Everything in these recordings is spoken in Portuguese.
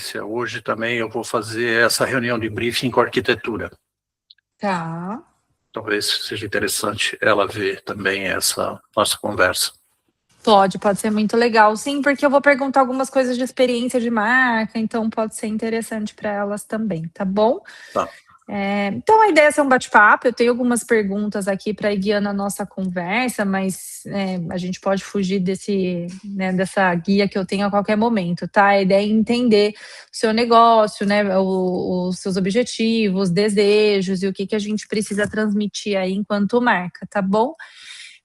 Patrícia, hoje também eu vou fazer essa reunião de briefing com a arquitetura. Tá. Talvez seja interessante ela ver também essa nossa conversa. Pode ser muito legal, sim, porque eu vou perguntar algumas coisas de experiência de marca, então pode ser interessante para elas também, tá bom? Tá. Então a ideia é ser um bate-papo, eu tenho algumas perguntas aqui para ir guiando a nossa conversa, mas a gente pode fugir dessa guia que eu tenho a qualquer momento, tá? A ideia é entender o seu negócio, né, os seus objetivos, desejos e o que a gente precisa transmitir aí enquanto marca, tá bom?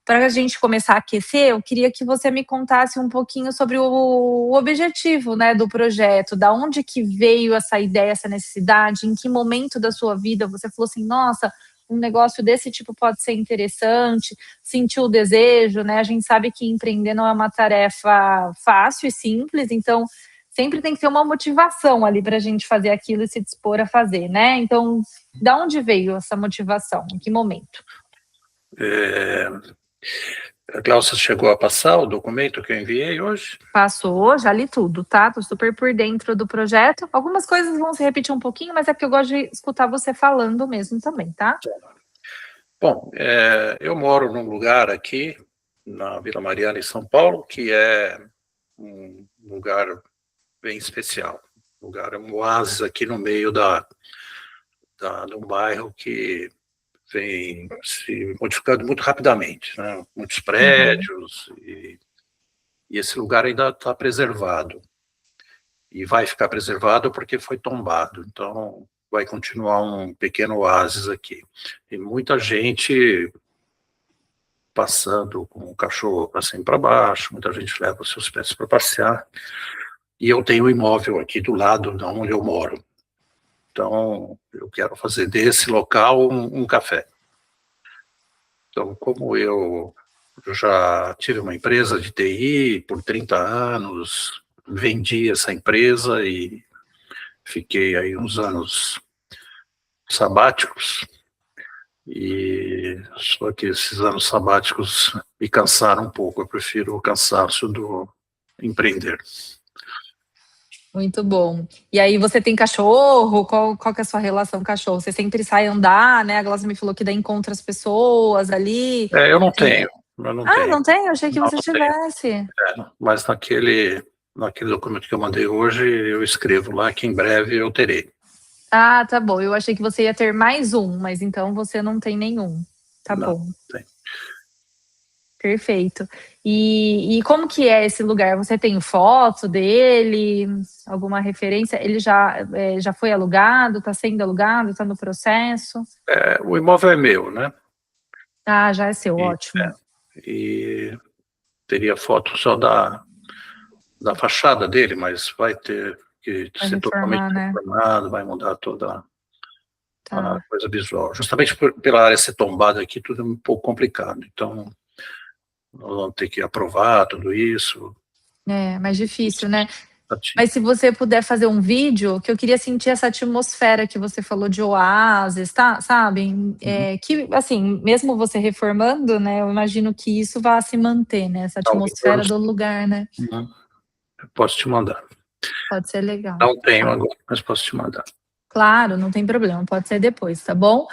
Para a gente começar a aquecer, eu queria que você me contasse um pouquinho sobre o objetivo, né, do projeto, da onde que veio essa ideia, essa necessidade, em que momento da sua vida você falou assim, nossa, um negócio desse tipo pode ser interessante, sentiu o desejo, né? A gente sabe que empreender não é uma tarefa fácil e simples, então sempre tem que ter uma motivação ali para a gente fazer aquilo e se dispor a fazer, né? Então, da onde veio essa motivação? Em que momento? A Glaucia chegou a passar o documento que eu enviei hoje? Passou, já li tudo, tá? Tô super por dentro do projeto. Algumas coisas vão se repetir um pouquinho, mas é porque eu gosto de escutar você falando mesmo também, tá? Bom, eu moro num lugar aqui, na Vila Mariana, em São Paulo, que é um lugar bem especial. É um oásis aqui no meio de um bairro que vem se modificando muito rapidamente, né? Muitos prédios, e esse lugar ainda está preservado. E vai ficar preservado porque foi tombado. Então, vai continuar um pequeno oásis aqui. Tem muita gente passando com o cachorro para cima e para baixo, muita gente leva os seus pets para passear. E eu tenho um imóvel aqui do lado de onde eu moro. Então, eu quero fazer desse local um café. Então, como eu já tive uma empresa de TI por 30 anos, vendi essa empresa e fiquei aí uns anos sabáticos, e só que esses anos sabáticos me cansaram um pouco, eu prefiro o cansaço do empreender. Muito bom. E aí, você tem cachorro? Qual que é a sua relação com cachorro? Você sempre sai andar, né? A Glaucia me falou que daí encontra as pessoas ali. Eu não Tem- tenho, eu não Ah, tenho. não tem? Eu achei que Não, você não tenho. tivesse. Mas naquele documento que eu mandei hoje, eu escrevo lá que em breve eu terei. Ah, tá bom. Eu achei que você ia ter mais um, mas então você não tem nenhum. Tá Não, bom. tem. Perfeito. E como que é esse lugar? Você tem foto dele? Alguma referência? Ele já foi alugado? Está sendo alugado? Está no processo? O imóvel é meu, né? Ah, já é seu, E, ótimo. e teria foto só da fachada dele, mas vai ter que Vai ser totalmente reformar, né? reformado, vai mudar toda a Tá. coisa visual. Justamente pela área ser tombada aqui, tudo é um pouco complicado. Então, nós vamos ter que aprovar tudo isso. É, mais difícil, né? Mas se você puder fazer um vídeo, que eu queria sentir essa atmosfera que você falou de oásis, tá? Sabe? Que, assim, mesmo você reformando, né? Eu imagino que isso vá se manter, né? Essa atmosfera do lugar, né? Eu posso te mandar. Pode ser legal. Não tenho Tá. agora, mas posso te mandar. Claro, não tem problema, pode ser depois, tá bom?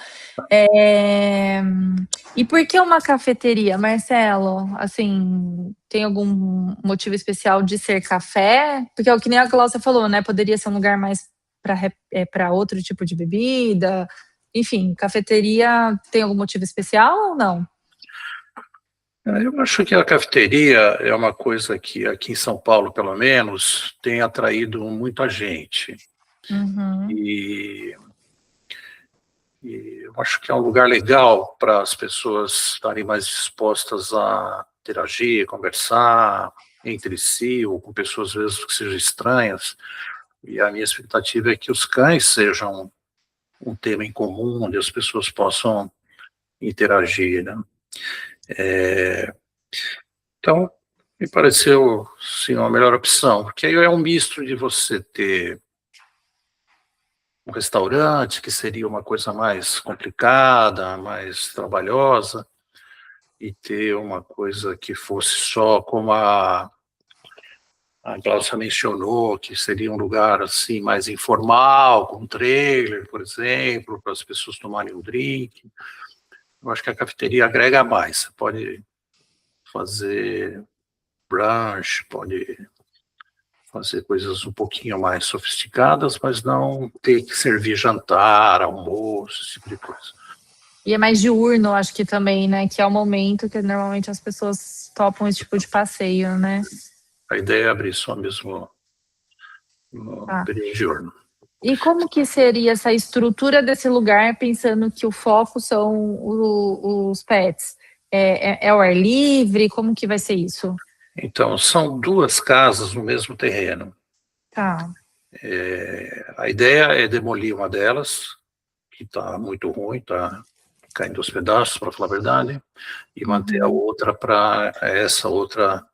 E por que uma cafeteria, Marcelo? Assim, tem algum motivo especial de ser café? Porque é o que nem a Cláudia falou, né? Poderia ser um lugar mais para outro tipo de bebida. Enfim, cafeteria tem algum motivo especial ou não? Eu acho que a cafeteria é uma coisa que aqui em São Paulo, pelo menos, tem atraído muita gente. Uhum. E eu acho que é um lugar legal para as pessoas estarem mais dispostas a interagir, conversar entre si, ou com pessoas, às vezes, que sejam estranhas. E a minha expectativa é que os cães sejam um tema em comum, onde as pessoas possam interagir, né? Então, me pareceu, sim, uma melhor opção, porque aí é um misto de você ter um restaurante, que seria uma coisa mais complicada, mais trabalhosa, e ter uma coisa que fosse só como A Glaucia mencionou que seria um lugar assim mais informal, com um trailer, por exemplo, para as pessoas tomarem um drink. Eu acho que a cafeteria agrega mais. Você pode fazer brunch, pode fazer coisas um pouquinho mais sofisticadas, mas não ter que servir jantar, almoço, esse tipo de coisa. E é mais diurno, acho que também, né? Que é o momento que normalmente as pessoas topam esse tipo de passeio, né? A ideia é abrir só mesmo no período diurno. E como que seria essa estrutura desse lugar, pensando que o foco são os pets? É ao ar livre? Como que vai ser isso? Então, são 2 casas no mesmo terreno. Tá. A ideia é demolir uma delas, que está muito ruim, está caindo aos pedaços, para falar a verdade, e manter a outra para essa outra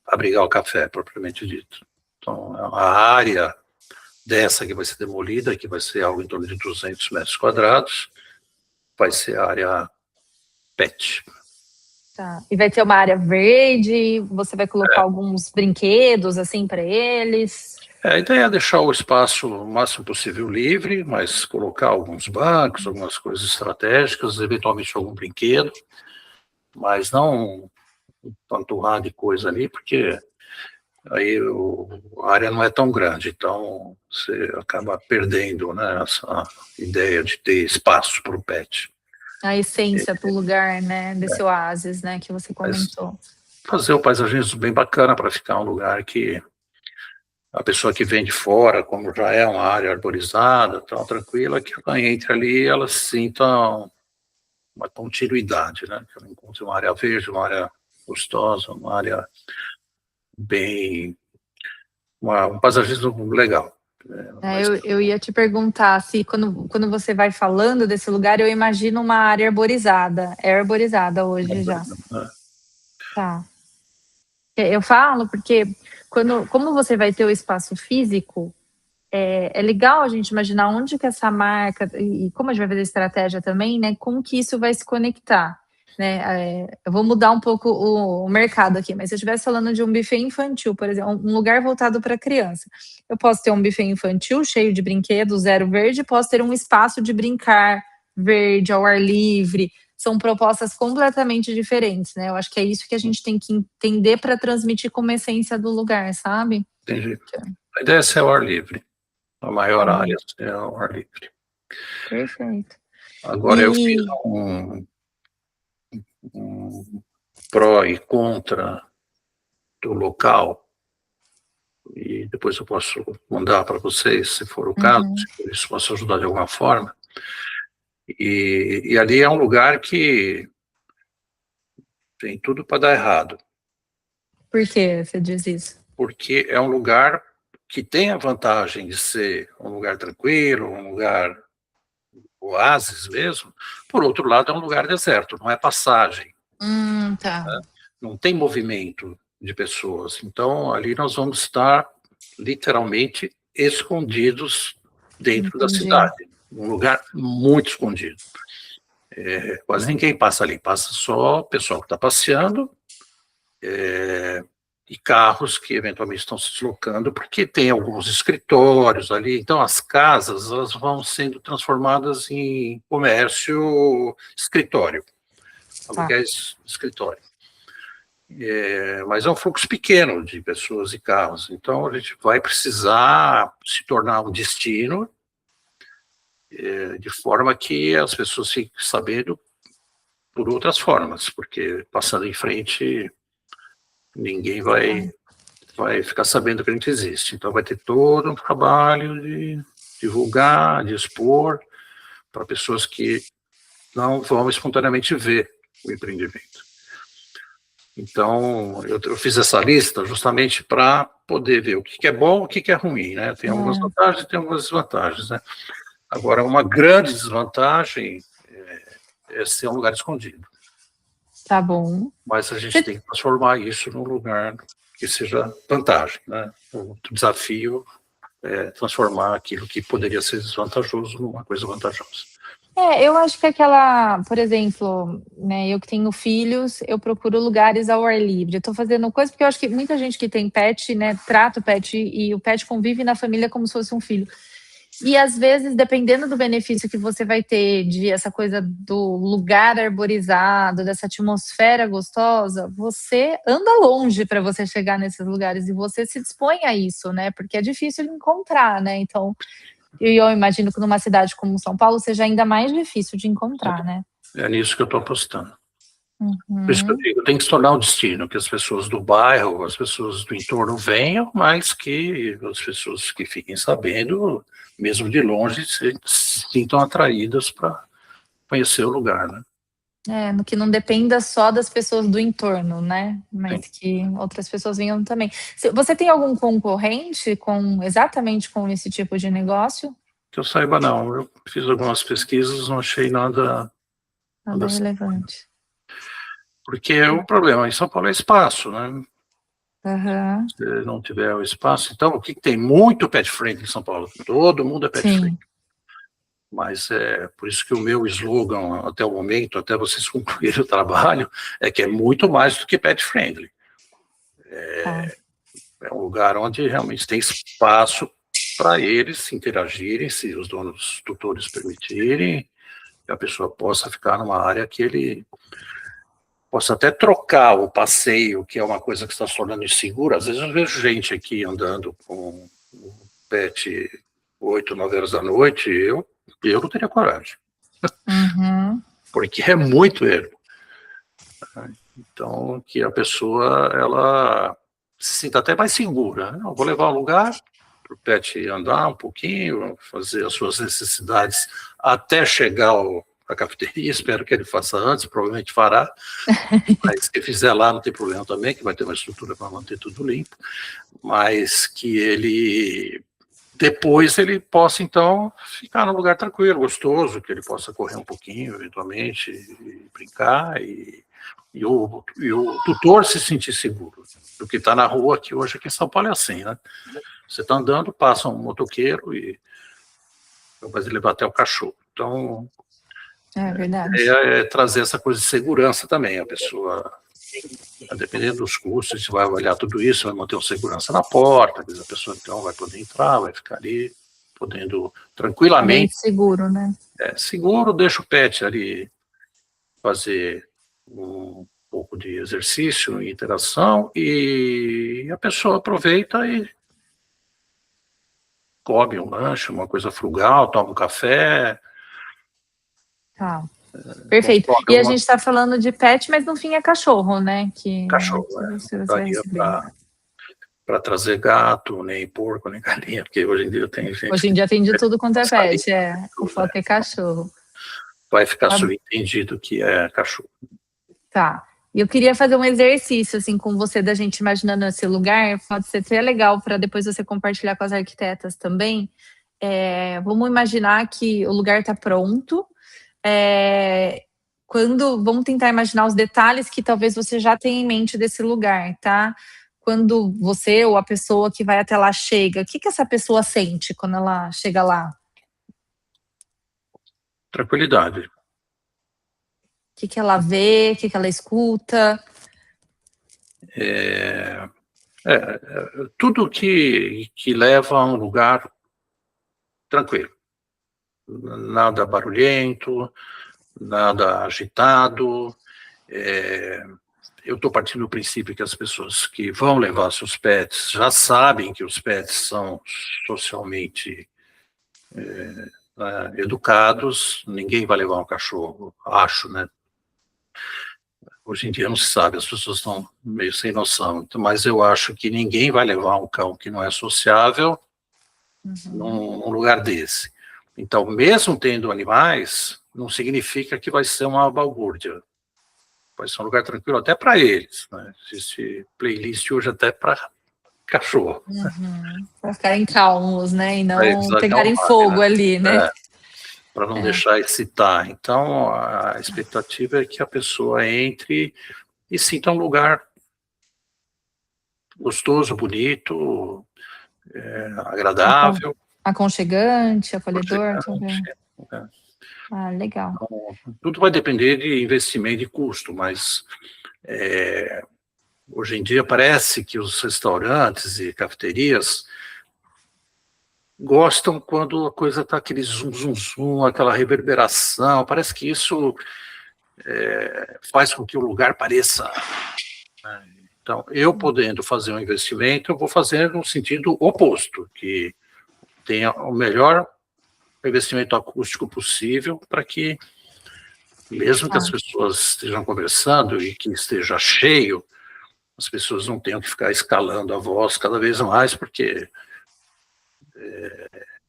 abrigar o café, propriamente dito. Então, a área dessa que vai ser demolida, que vai ser algo em torno de 200 metros quadrados, vai ser a área pet. Tá. E vai ter uma área verde? Você vai colocar alguns brinquedos assim para eles? A ideia é deixar o espaço o máximo possível livre, mas colocar alguns bancos, algumas coisas estratégicas, eventualmente algum brinquedo, mas não panturrar de coisa ali, porque aí a área não é tão grande, então você acaba perdendo, né, essa ideia de ter espaço para o pet. A essência do lugar, né? Desse oásis, né? Que você comentou. Fazer o paisagismo bem bacana para ficar um lugar que a pessoa que vem de fora, como já é uma área arborizada, tão tranquila, que ela entre ali e ela sinta uma continuidade, né? Que ela encontre uma área verde, uma área gostosa, uma área bem... um paisagismo legal. Eu ia te perguntar se quando você vai falando desse lugar, eu imagino uma área arborizada. É arborizada hoje já. Tá. Eu falo porque como você vai ter o espaço físico, é legal a gente imaginar onde que essa marca, e como a gente vai fazer estratégia também, né? Como que isso vai se conectar. Né? Eu vou mudar um pouco o mercado aqui, mas se eu estivesse falando de um buffet infantil, por exemplo, um lugar voltado para criança, eu posso ter um buffet infantil cheio de brinquedos, zero verde, posso ter um espaço de brincar verde, ao ar livre. São propostas completamente diferentes, né? Eu acho que é isso que a gente tem que entender para transmitir como essência do lugar, sabe? Entendi. A ideia é ser ao ar livre. A maior área é ao ar livre. Perfeito. Agora, eu fiz um pró e contra do local, e depois eu posso mandar para vocês, se for o caso, se isso possa ajudar de alguma forma. E ali é um lugar que tem tudo para dar errado. Por que você diz isso? Porque é um lugar que tem a vantagem de ser um lugar tranquilo, um lugar oásis mesmo. Por outro lado, é um lugar deserto, não é passagem. Tá. Né? Não tem movimento de pessoas. Então, ali nós vamos estar literalmente escondidos dentro da cidade. Um lugar muito escondido. Quase ninguém passa ali, passa só o pessoal que está passeando e carros que eventualmente estão se deslocando, porque tem alguns escritórios ali. Então, as casas elas vão sendo transformadas em comércio escritório, aluguéis escritório. Mas é um fluxo pequeno de pessoas e carros, então a gente vai precisar se tornar um destino de forma que as pessoas fiquem sabendo por outras formas, porque passando em frente ninguém vai ficar sabendo que a gente existe. Então vai ter todo um trabalho de divulgar, de expor para pessoas que não vão espontaneamente ver o empreendimento. Então, eu fiz essa lista justamente para poder ver o que é bom e o que é ruim, né? Tem algumas vantagens e tem algumas desvantagens, né? Agora, uma grande desvantagem é ser um lugar escondido. Tá bom. Mas a gente tem que transformar isso num lugar que seja vantagem, né? O desafio é transformar aquilo que poderia ser desvantajoso numa coisa vantajosa. Eu acho que aquela, por exemplo, né, eu que tenho filhos, eu procuro lugares ao ar livre. Eu tô fazendo coisa porque eu acho que muita gente que tem pet, né, trata o pet e o pet convive na família como se fosse um filho. E às vezes, dependendo do benefício que você vai ter de essa coisa do lugar arborizado, dessa atmosfera gostosa, você anda longe para você chegar nesses lugares e você se dispõe a isso, né? Porque é difícil de encontrar, né? Então, eu imagino que numa cidade como São Paulo seja ainda mais difícil de encontrar, né? É nisso que eu estou apostando. Por isso que eu Uhum. digo, tem que se tornar um destino, que as pessoas do bairro, as pessoas do entorno venham, mas que as pessoas que fiquem sabendo, mesmo de longe, se sintam atraídas para conhecer o lugar, né? No que não dependa só das pessoas do entorno, né? Sim. Mas que outras pessoas venham também. Você tem algum concorrente exatamente com esse tipo de negócio? Que eu saiba, não. Eu fiz algumas pesquisas, não achei nada Nada assim. relevante. Porque o problema em São Paulo é espaço, né? Aham. Se não tiver o espaço, então o que tem? Muito pet friendly em São Paulo. Todo mundo é pet friendly. Sim. Mas é por isso que o meu slogan, até o momento, até vocês concluírem o trabalho, é que é muito mais do que pet friendly. Tá. É um lugar onde realmente tem espaço para eles interagirem, se os donos tutores permitirem, que a pessoa possa ficar numa área que ele possa até trocar o passeio, que é uma coisa que está se tornando insegura. Às vezes eu vejo gente aqui andando com um pet 8, 9 horas da noite, eu não teria coragem, Uhum. porque é muito erro. Então, que a pessoa, ela se sinta até mais segura. Eu vou levar ao lugar para o pet andar um pouquinho, fazer as suas necessidades até chegar à cafeteria. Espero que ele faça antes, provavelmente fará. Mas se fizer lá, não tem problema também, que vai ter uma estrutura para manter tudo limpo. Mas que ele depois ele possa, então, ficar num lugar tranquilo, gostoso, que ele possa correr um pouquinho, eventualmente, e brincar, e o tutor se sentir seguro. Do que está na rua, que hoje aqui em São Paulo é assim, né? Você está andando, passa um motoqueiro e vai levar até o cachorro. Então, É a verdade. ideia é trazer essa coisa de segurança também. A pessoa, dependendo dos custos, a gente vai avaliar tudo isso, vai manter uma segurança na porta, a pessoa então vai poder entrar, vai ficar ali, podendo Ambiente tranquilamente, seguro, né? seguro, deixa o pet ali fazer um pouco de exercício e interação, e a pessoa aproveita e come um lanche, uma coisa frugal, toma um café, Tá. Perfeito. constrói E a alguma gente está falando de pet, mas no fim é cachorro, né? Que cachorro. se Não você vai daria receber. para trazer gato, nem porco, nem galinha, porque hoje em dia tem gente Hoje em que dia tem de tudo quanto é sabe pet, o tudo, né? foco é cachorro. Vai ficar Tá, subentendido que é cachorro. tá. E eu queria fazer um exercício assim com você da gente imaginando esse lugar, pode ser até legal para depois você compartilhar com as arquitetas também. Vamos imaginar que o lugar está pronto. É, vamos tentar imaginar os detalhes que talvez você já tenha em mente desse lugar, tá? Quando você ou a pessoa que vai até lá chega, o que essa pessoa sente quando ela chega lá? Tranquilidade. O que ela vê, o que ela escuta? Tudo que leva a um lugar tranquilo. Nada barulhento, nada agitado. Eu estou partindo do princípio que as pessoas que vão levar seus pets já sabem que os pets são socialmente educados, ninguém vai levar um cachorro, acho, né? Hoje em dia não se sabe, as pessoas estão meio sem noção, então, mas eu acho que ninguém vai levar um cão que não é sociável num lugar desse. Então, mesmo tendo animais, não significa que vai ser uma balbúrdia. Vai ser um lugar tranquilo até para eles, né? Existe playlist hoje até para cachorro. Para ficarem calmos, né? E Para eles não pegarem acalmarem, né? fogo ali, né? Para não deixar excitar. Então, a expectativa é que a pessoa entre e sinta um lugar gostoso, bonito, agradável, Aconchegante, acolhedor também. aconchegante, né? Ah, legal. Então, tudo vai depender de investimento e custo, mas hoje em dia parece que os restaurantes e cafeterias gostam quando a coisa está aquele zum, zum, zum, aquela reverberação. Parece que isso faz com que o lugar pareça. Então, eu podendo fazer um investimento, eu vou fazer no sentido oposto, que tenha o melhor investimento acústico possível para que, mesmo que as pessoas estejam conversando e que esteja cheio, as pessoas não tenham que ficar escalando a voz cada vez mais, porque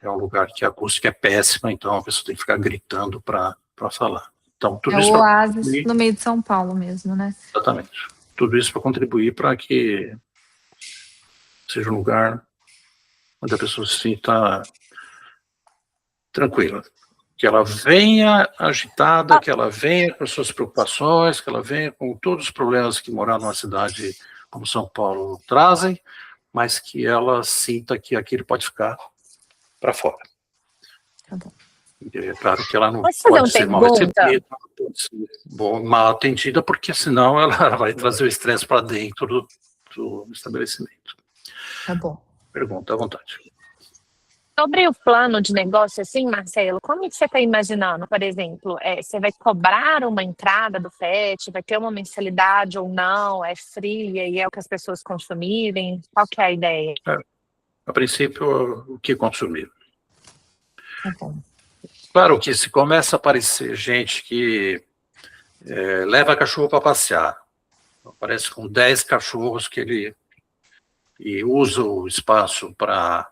é um lugar que a acústica é péssima, então a pessoa tem que ficar gritando para falar. Então, tudo É isso o para oásis contribuir, no meio de São Paulo mesmo, né? exatamente, tudo isso para contribuir para que seja um lugar onde a pessoa se sinta tranquila, que ela venha agitada, que ela venha com suas preocupações, que ela venha com todos os problemas que morar numa cidade como São Paulo trazem, mas que ela sinta que aquilo pode ficar para fora. Tá bom. É claro que ela não Posso fazer pode uma ser mal pergunta? recebida, não pode ser mal atendida, porque senão ela vai trazer o estresse para dentro do estabelecimento. Tá bom. Pergunta à vontade. Sobre o plano de negócio, assim, Marcelo, como que você está imaginando, por exemplo, você vai cobrar uma entrada do pet, vai ter uma mensalidade ou não, é fria e é o que as pessoas consumirem? Qual que é a ideia? A princípio, o que consumir. Tá bom. Claro que se começa a aparecer gente que leva cachorro para passear, aparece com 10 cachorros e usa o espaço para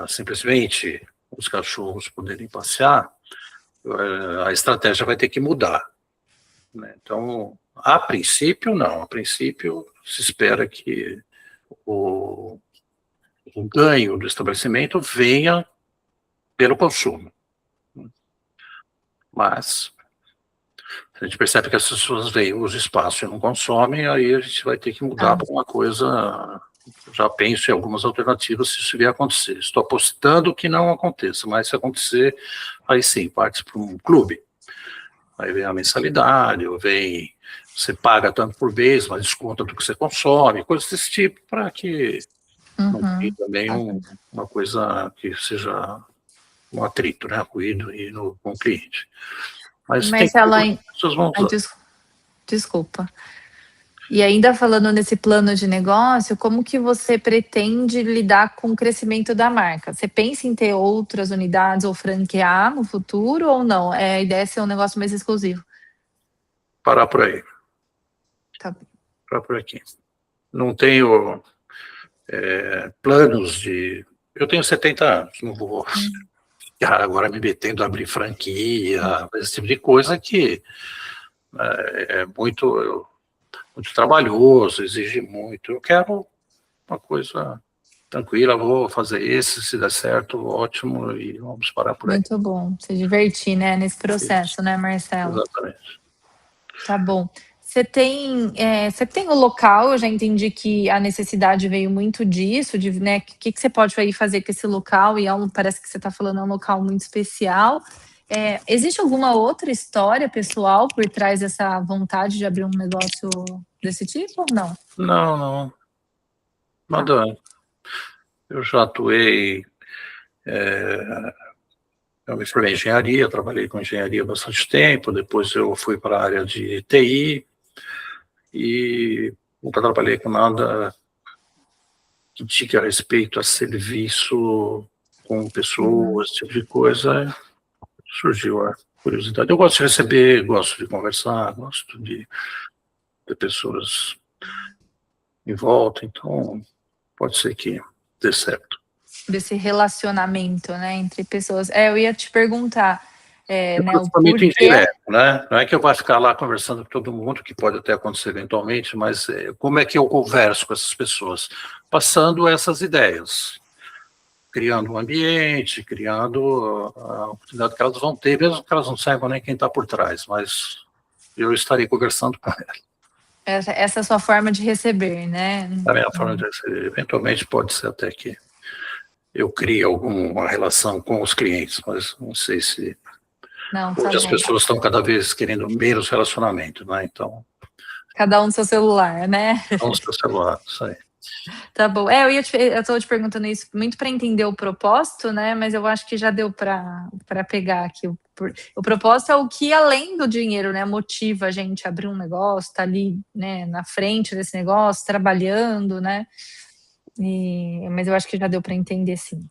simplesmente os cachorros poderem passear, a estratégia vai ter que mudar. Né? Então, a princípio, não. A princípio, se espera que o ganho do estabelecimento venha pelo consumo. Mas a gente percebe que as pessoas veem, usam espaço e não consomem, aí a gente vai ter que mudar para uma coisa. Já penso em algumas alternativas se isso vier a acontecer. Estou apostando que não aconteça, mas se acontecer, aí sim, parte para um clube. Aí vem a mensalidade, ou vem, você paga tanto por mês, mas desconta do que você consome, coisas desse tipo, para que não tenha também uma coisa que seja um atrito, né, ruído com o cliente. Mas tem que as pessoas vão usar. Desculpa. E ainda falando nesse plano de negócio, como que você pretende lidar com o crescimento da marca? Você pensa em ter outras unidades ou franquear no futuro ou não? A ideia é ser um negócio mais exclusivo? Parar por aí. Tá. Parar por aqui. Não tenho planos de... Eu tenho 70 anos, não vou ficar agora me metendo a abrir franquia, esse tipo de coisa que é muito trabalhoso, exige muito. Eu quero uma coisa tranquila, vou fazer esse, se der certo, ótimo, e vamos parar por aí. Muito bom, se divertir, né, nesse processo, Isso. né, Marcelo? Exatamente. Tá bom. Você tem o local, eu já entendi que a necessidade veio muito disso, né, o que você pode aí fazer com esse local, e parece que você está falando, é um local muito especial. Existe alguma outra história pessoal por trás dessa vontade de abrir um negócio desse tipo ou não? Não. Nada. Eu já atuei... Eu me formei em engenharia, trabalhei com engenharia há bastante tempo, depois eu fui para a área de TI e nunca trabalhei com nada que diga respeito a serviço com pessoas, esse tipo de coisa. Surgiu a curiosidade. Eu gosto de receber, gosto de conversar, gosto de ter pessoas em volta, então pode ser que dê certo. Desse relacionamento, né, entre pessoas. Eu ia te perguntar, né, o muito porquê... indireto, né? Não é que eu vá ficar lá conversando com todo mundo, que pode até acontecer eventualmente, mas como é que eu converso com essas pessoas? Passando essas ideias, criando um ambiente, criando a oportunidade que elas vão ter, mesmo que elas não saibam nem quem está por trás, mas eu estarei conversando com elas. Essa é a sua forma de receber, né? A minha forma de receber. Eventualmente pode ser até que eu crie alguma relação com os clientes, mas não sei se Não, tá Hoje as bom. pessoas estão cada vez querendo menos relacionamento, né? Então, Cada um no seu celular, né? vamos para o celular, isso aí. Tá bom. Eu tô te perguntando isso muito para entender o propósito, né? Mas eu acho que já deu para pegar aqui. O propósito é o que, além do dinheiro, né, motiva a gente a abrir um negócio, tá ali, né, na frente desse negócio, trabalhando, né? Mas eu acho que já deu para entender, sim.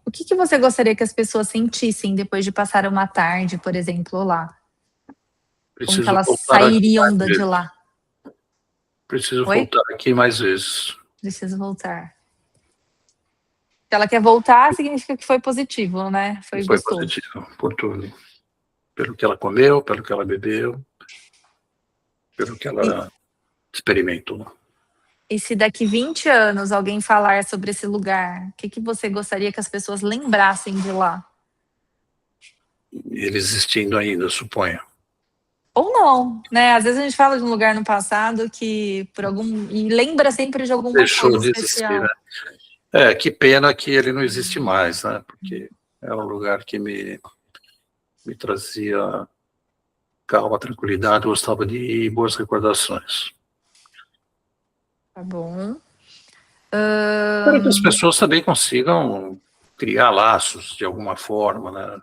O que você gostaria que as pessoas sentissem depois de passar uma tarde, por exemplo, lá? Como que Preciso elas voltar aqui sairiam mais de vezes. lá? Preciso Oi? voltar aqui mais vezes. Preciso voltar. Se ela quer voltar, significa que foi positivo, né? Foi Foi gostoso. positivo por tudo. Pelo que ela comeu, pelo que ela bebeu, pelo que ela experimentou. E se daqui 20 anos alguém falar sobre esse lugar, o que você gostaria que as pessoas lembrassem de lá? Ele existindo ainda, suponho. Ou não, né? Às vezes a gente fala de um lugar no passado que por algum e lembra sempre de alguma Deixou coisa de existir, especial. né? Que pena que ele não existe mais, né? Porque era um lugar que me trazia calma, tranquilidade, gostava de ir, boas recordações. Tá bom. Espero que as pessoas também consigam criar laços de alguma forma, né?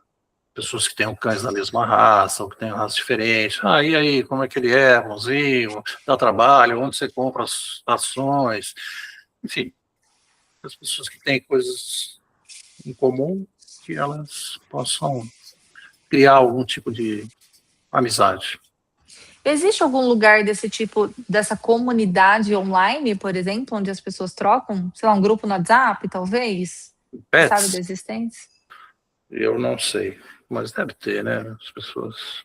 Pessoas que tenham cães da mesma raça, ou que tenham raças diferentes. E aí, como é que ele é, bonzinho? Dá trabalho? Onde você compra as ações? Enfim, as pessoas que têm coisas em comum, que elas possam criar algum tipo de amizade. Existe algum lugar desse tipo, dessa comunidade online, por exemplo, onde as pessoas trocam? Sei lá, um grupo no WhatsApp, talvez? Você sabe da Pets? existência? Eu não sei, mas deve ter, né? As pessoas,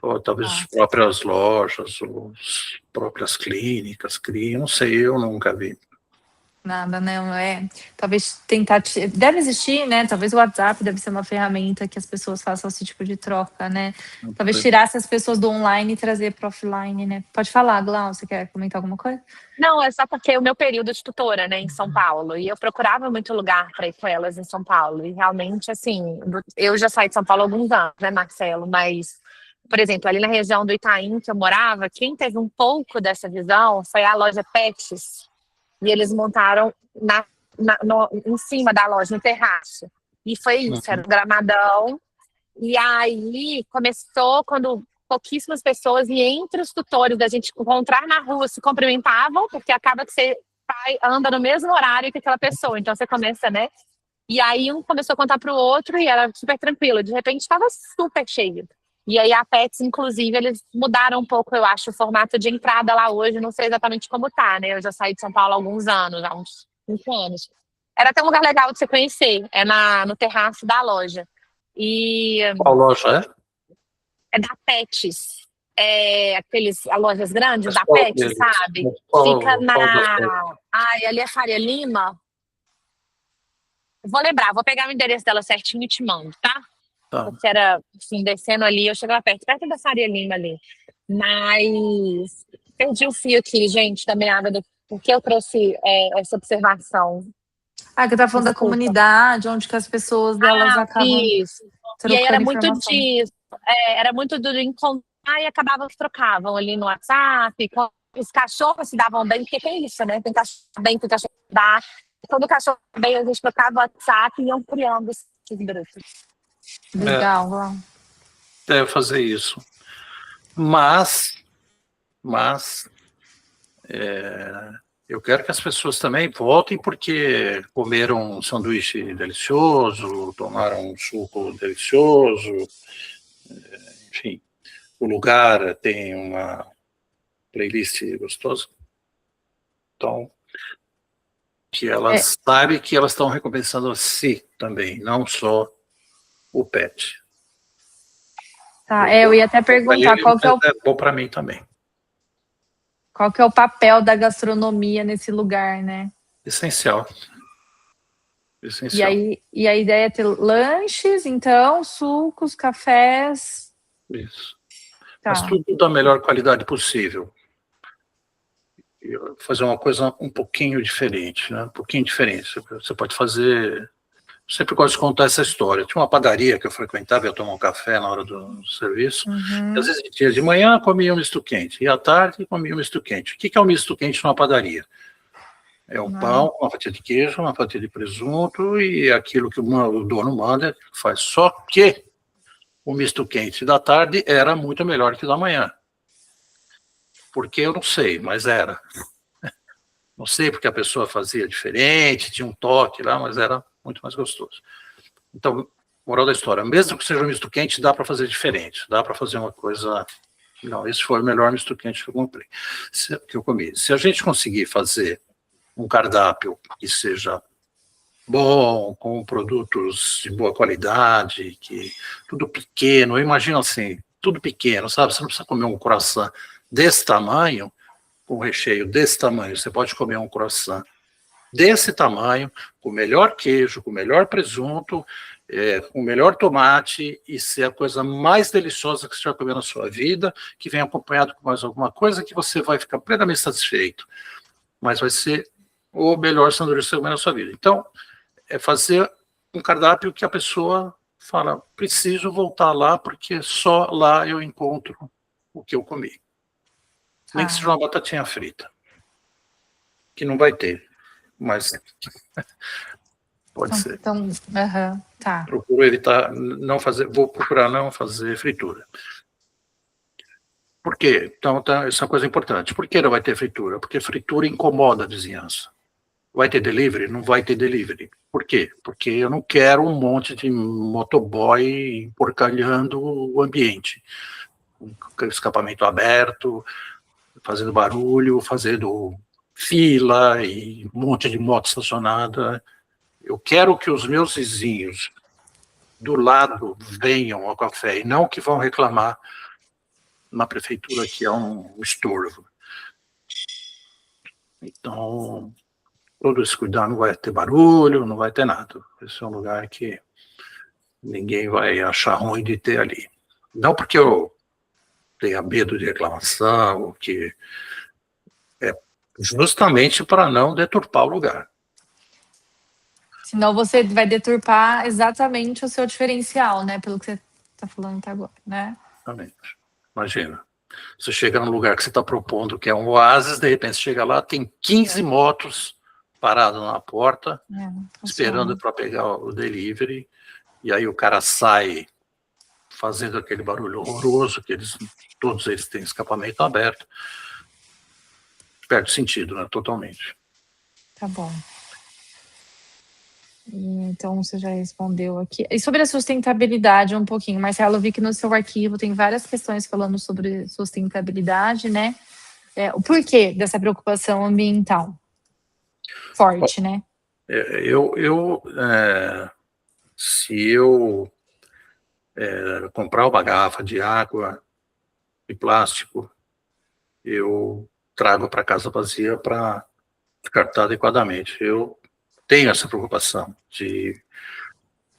ou talvez as Ah. próprias lojas, ou as próprias clínicas criam, não sei, eu nunca vi. Nada, né? Talvez tentar. Deve existir, né? Talvez o WhatsApp deve ser uma ferramenta que as pessoas façam esse tipo de troca, né? Talvez tirasse as pessoas do online e trazer para offline, né? Pode falar, Glau, você quer comentar alguma coisa? Não, é só porque o meu período de tutora, né, em São Paulo, e eu procurava muito lugar para ir com elas em São Paulo, e realmente, assim, eu já saí de São Paulo há alguns anos, né, Marcelo, mas, por exemplo, ali na região do Itaim, que eu morava, quem teve um pouco dessa visão foi a loja Pets, e eles montaram em cima da loja, no terraço, e foi isso, era um gramadão, e aí começou quando pouquíssimas pessoas, e entre os tutores da gente encontrar na rua se cumprimentavam, porque acaba que você anda no mesmo horário que aquela pessoa, então você começa, né? E aí um começou a contar para o outro e era super tranquilo, de repente estava super cheio. E aí a Pets, inclusive, eles mudaram um pouco, eu acho, o formato de entrada lá hoje, não sei exatamente como tá, né? Eu já saí de São Paulo há alguns anos, há uns 5 anos. Era até um lugar legal de você conhecer, no terraço da loja. E Qual loja é? é da Pets. As lojas grandes Mas da qual Pets, deles? sabe? Fica Qual das lojas? Ai, ali é Faria Lima. Vou lembrar, vou pegar o endereço dela certinho e te mando, tá? Tá. Porque era, assim, descendo ali, eu chegava perto da Faria Lima ali. Mas perdi o fio aqui, gente, da meada do porque eu trouxe essa observação. Que tá falando da Desculpa. comunidade, onde que as pessoas elas acabam Isso. E aí trocando informação. era muito do encontrar e acabavam que trocavam ali no WhatsApp, os cachorros se davam bem, porque tem isso, né? Tem cachorro bem, tem cachorro dá. Todo cachorro bem, a gente trocava o WhatsApp e iam criando esses grupos. Legal, Glau. Deve fazer isso. Mas eu quero que as pessoas também voltem porque comeram um sanduíche delicioso, tomaram um suco delicioso, enfim, o lugar tem uma playlist gostosa. Então, que elas sabem que elas estão recompensando a si também, não só o pet. Tá, eu ia até perguntar qual que é bom para mim também. Qual que é o papel da gastronomia nesse lugar, né? Essencial. E a ideia é ter lanches, então, sucos, cafés. Isso. Tá. Mas tudo da melhor qualidade possível. Fazer uma coisa um pouquinho diferente, né? Um pouquinho diferente. Você pode fazer sempre gosto de contar essa história. Tinha uma padaria que eu frequentava, ia tomar um café na hora do serviço. Às vezes, de manhã, comia um misto quente, e à tarde, comia um misto quente. O que é um misto quente numa padaria? É um pão, uma fatia de queijo, uma fatia de presunto, e aquilo que o dono manda, faz. Só que o misto quente da tarde era muito melhor que o da manhã. Porque eu não sei, mas era. Não sei porque a pessoa fazia diferente, tinha um toque lá, mas era muito mais gostoso. Então, moral da história, mesmo que seja um misto quente, dá para fazer diferente, dá para fazer uma coisa... Não, esse foi o melhor misto quente que eu comprei, que eu comi. Se a gente conseguir fazer um cardápio que seja bom, com produtos de boa qualidade, que tudo pequeno, eu imagino assim, tudo pequeno, sabe? Você não precisa comer um croissant desse tamanho, com recheio desse tamanho, você pode comer um croissant desse tamanho, com o melhor queijo, com o melhor presunto, com o melhor tomate, e ser a coisa mais deliciosa que você vai comer na sua vida, que vem acompanhado com mais alguma coisa que você vai ficar plenamente satisfeito. Mas vai ser o melhor sanduíche que você comer na sua vida. Então, é fazer um cardápio que a pessoa fala, preciso voltar lá, porque só lá eu encontro o que eu comi. Nem que seja uma batatinha frita. Que não vai ter, mas pode ser. Então, tá. Procuro evitar, não fazer, vou procurar não fazer fritura. Por quê? Então, essa é uma coisa importante. Por que não vai ter fritura? Porque fritura incomoda a vizinhança. Vai ter delivery? Não vai ter delivery. Por quê? Porque eu não quero um monte de motoboy emporcalhando o ambiente. Com escapamento aberto, fazendo barulho, fazendo fila e um monte de moto estacionada. Eu quero que os meus vizinhos do lado venham ao café e não que vão reclamar na prefeitura que é um estorvo. Então, todo esse cuidado, não vai ter barulho, não vai ter nada. Esse é um lugar que ninguém vai achar ruim de ter ali. Não porque eu tenha medo de reclamação, ou que é justamente para não deturpar o lugar. Senão você vai deturpar exatamente o seu diferencial, né? Pelo que você está falando até agora, né? Exatamente. Imagina, você chega num lugar que você está propondo que é um oásis, de repente você chega lá, tem 15 motos paradas na porta, esperando para pegar o delivery, e aí o cara sai fazendo aquele barulho horroroso, que todos eles têm escapamento aberto. Perde sentido, né? Totalmente. Tá bom. Então, você já respondeu aqui. E sobre a sustentabilidade um pouquinho, Marcelo, eu vi que no seu arquivo tem várias questões falando sobre sustentabilidade, né? O porquê dessa preocupação ambiental forte, né? Se eu comprar uma garrafa de água de plástico, eu trago para casa vazia para descartar adequadamente. Eu tenho essa preocupação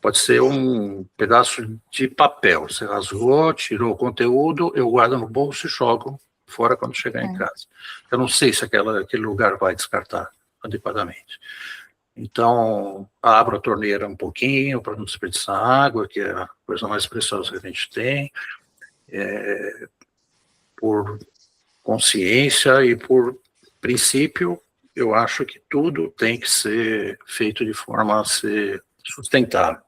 pode ser um pedaço de papel, você rasgou, tirou o conteúdo, eu guardo no bolso e jogo fora quando chegar em casa. Eu não sei se aquele lugar vai descartar adequadamente. Então, abro a torneira um pouquinho para não desperdiçar água, que é a coisa mais preciosa que a gente tem, por consciência e por princípio. Eu acho que tudo tem que ser feito de forma a ser sustentável.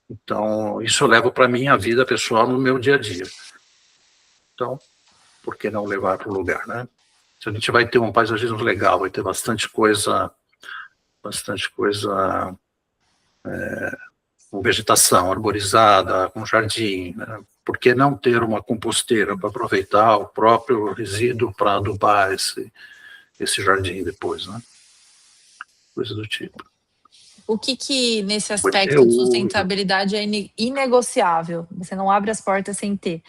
Então, isso eu levo para a minha vida pessoal no meu dia a dia. Então, por que não levar para o lugar, né? Se a gente vai ter um paisagismo legal, vai ter bastante coisa com vegetação arborizada, com jardim, né? Por que não ter uma composteira para aproveitar o próprio resíduo para adubar esse jardim depois, né? Coisa do tipo. O que nesse aspecto de sustentabilidade é inegociável? Você não abre as portas sem ter.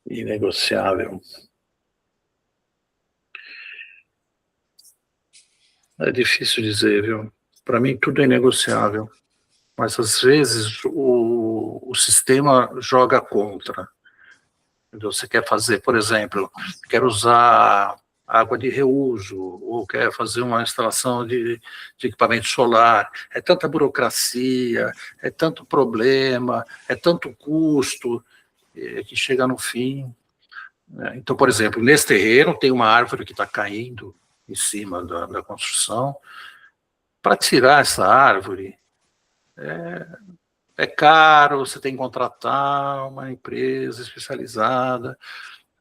Inegociável. É difícil dizer, viu? Para mim tudo é inegociável, mas às vezes o sistema joga contra. Você quer fazer, por exemplo, quer usar água de reuso, ou quer fazer uma instalação de equipamento solar. É tanta burocracia, é tanto problema, é tanto custo, que chega no fim. Né? Então, por exemplo, nesse terreno tem uma árvore que está caindo em cima da construção. Para tirar essa árvore, é caro, você tem que contratar uma empresa especializada,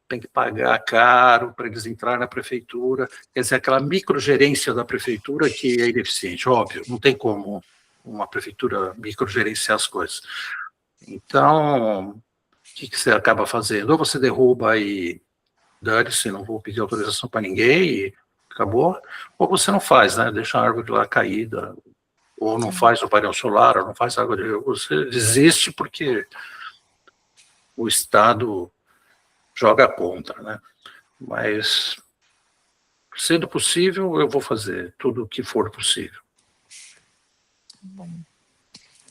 tem que pagar caro para eles entrarem na prefeitura. Quer dizer, aquela microgerência da prefeitura que é ineficiente, óbvio, não tem como uma prefeitura microgerenciar as coisas. Então, o que você acaba fazendo? Ou você derruba e dane-se, não vou pedir autorização para ninguém e acabou, ou você não faz, né? Deixa a árvore lá caída, ou não faz o painel solar, ou não faz água de reuso, você desiste porque o Estado joga contra, né? Mas, sendo possível, eu vou fazer tudo o que for possível. Bom,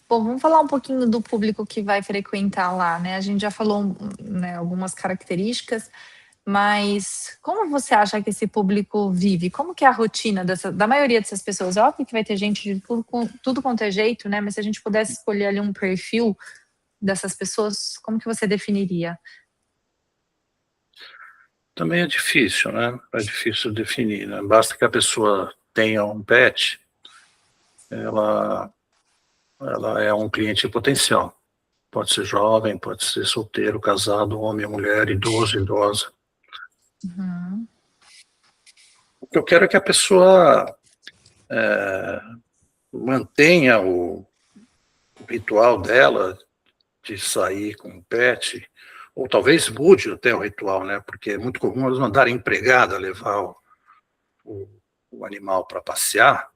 vamos falar um pouquinho do público que vai frequentar lá, né? A gente já falou, né, algumas características, mas como você acha que esse público vive? Como que é a rotina da maioria dessas pessoas? É óbvio que vai ter gente de tudo quanto é jeito, né? Mas se a gente pudesse escolher ali um perfil dessas pessoas, como que você definiria? Também é difícil, né? É difícil definir, né? Basta que a pessoa tenha um pet, ela é um cliente potencial. Pode ser jovem, pode ser solteiro, casado, homem, mulher, idoso, idosa. Uhum. O que eu quero é que a pessoa mantenha o ritual dela de sair com o pet, ou talvez mude até o ritual, né? Porque é muito comum eles mandarem empregada levar o animal para passear,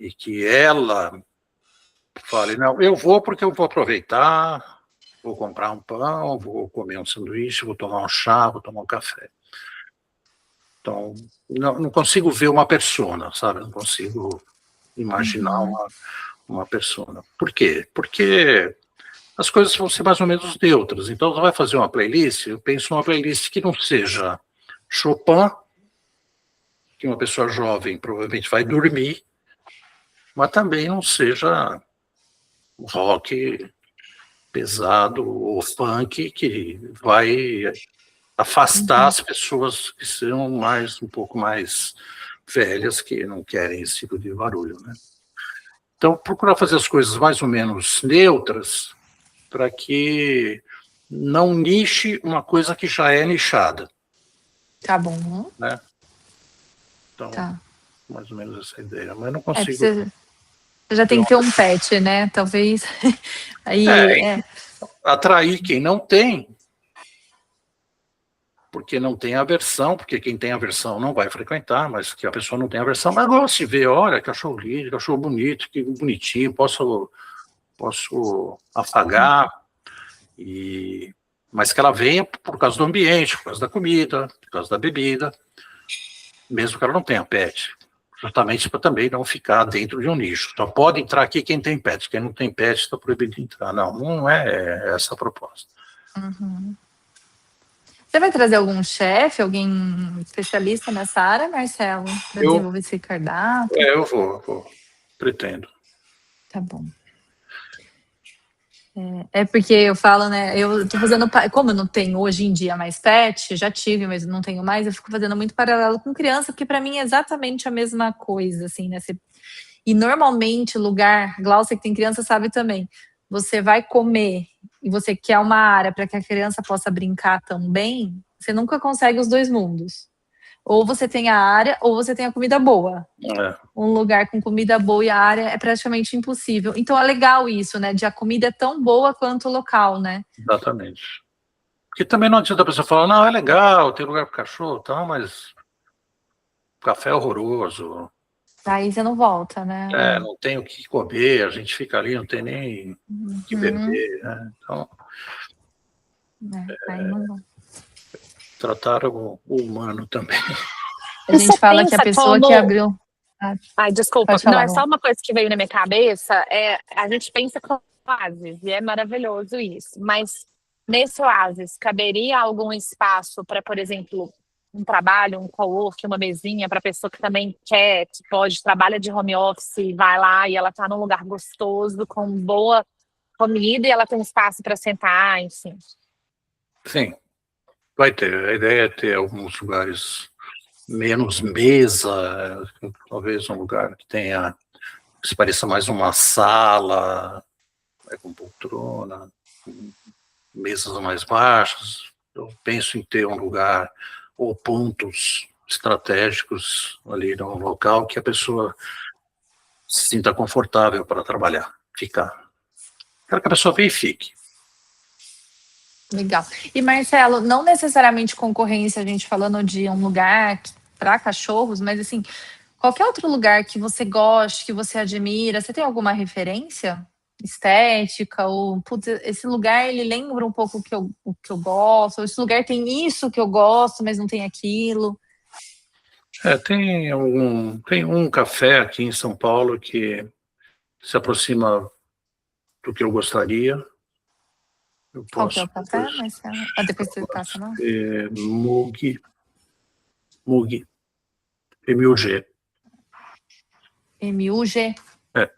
e que ela fale, não, eu vou porque eu vou aproveitar, vou comprar um pão, vou comer um sanduíche, vou tomar um chá, vou tomar um café. Então, não consigo ver uma persona, sabe? Não consigo imaginar uma persona. Por quê? Porque as coisas vão ser mais ou menos neutras. Então, você vai fazer uma playlist, eu penso numa playlist que não seja Chopin, que uma pessoa jovem provavelmente vai dormir, mas também não seja rock pesado ou funk que vai afastar as pessoas que são um pouco mais velhas, que não querem esse tipo de barulho, né? Então, procurar fazer as coisas mais ou menos neutras para que não niche uma coisa que já é nichada. Tá bom. Né? Então, Tá. mais ou menos essa ideia. Mas não consigo... Você já tem que ter um pet, né? Talvez... Aí, atrair quem não tem, porque não tem aversão, porque quem tem aversão não vai frequentar, mas que a pessoa não tem aversão, mas gosta de ver, olha, cachorro lindo, cachorro bonito, que bonitinho, posso afagar, mas que ela venha por causa do ambiente, por causa da comida, por causa da bebida, mesmo que ela não tenha pet, justamente para também não ficar dentro de um nicho. Só pode entrar aqui quem tem pet, quem não tem pet está proibido de entrar. Não é essa a proposta. Uhum. Você vai trazer algum chefe, alguém especialista nessa área, Marcelo, para desenvolver esse cardápio? Eu vou, pretendo. Tá bom. É porque eu falo, né, eu tô fazendo, como eu não tenho hoje em dia mais pet, já tive, mas não tenho mais, eu fico fazendo muito paralelo com criança, porque para mim é exatamente a mesma coisa, assim, né, e normalmente lugar, Glaucia que tem criança sabe também, você vai comer e você quer uma área para que a criança possa brincar também, você nunca consegue os dois mundos. Ou você tem a área, ou você tem a comida boa. Um lugar com comida boa e a área é praticamente impossível. Então é legal isso, né? De a comida é tão boa quanto o local, né? Exatamente. Porque também não adianta a pessoa falar, não, é legal, tem lugar para cachorro e tal, mas o café é horroroso. Aí você não volta, né? Não tem o que comer, a gente fica ali, não tem nem o que beber, né? Então, aí não volta. Tratar o humano também. A gente fala que a pessoa que abriu... Ai, desculpa. Não, é só uma coisa que veio na minha cabeça. A gente pensa com oásis, e é maravilhoso isso. Mas nesse oásis, caberia algum espaço para, por exemplo, um trabalho, um co-work, uma mesinha para pessoa que também quer, que pode, trabalha de home office, vai lá e ela está num lugar gostoso, com boa comida e ela tem espaço para sentar, enfim. Sim, vai ter. A ideia é ter alguns lugares menos mesa, talvez um lugar que tenha, que se pareça mais uma sala, com poltrona, com mesas mais baixas. Eu penso em ter um lugar ou pontos estratégicos ali no local que a pessoa se sinta confortável para trabalhar, ficar. Quero que a pessoa venha e fique. Legal. E Marcelo, não necessariamente concorrência, a gente falando de um lugar para cachorros, mas assim, qualquer outro lugar que você goste, que você admira, você tem alguma referência estética? Ou, putz, esse lugar ele lembra um pouco o que eu gosto, ou esse lugar tem isso que eu gosto, mas não tem aquilo. Tem um café aqui em São Paulo que se aproxima do que eu gostaria. Eu Qual que é posso o café, Marcelo? Ah, depois você passa, não? Mug, M-U-G. MUG. É.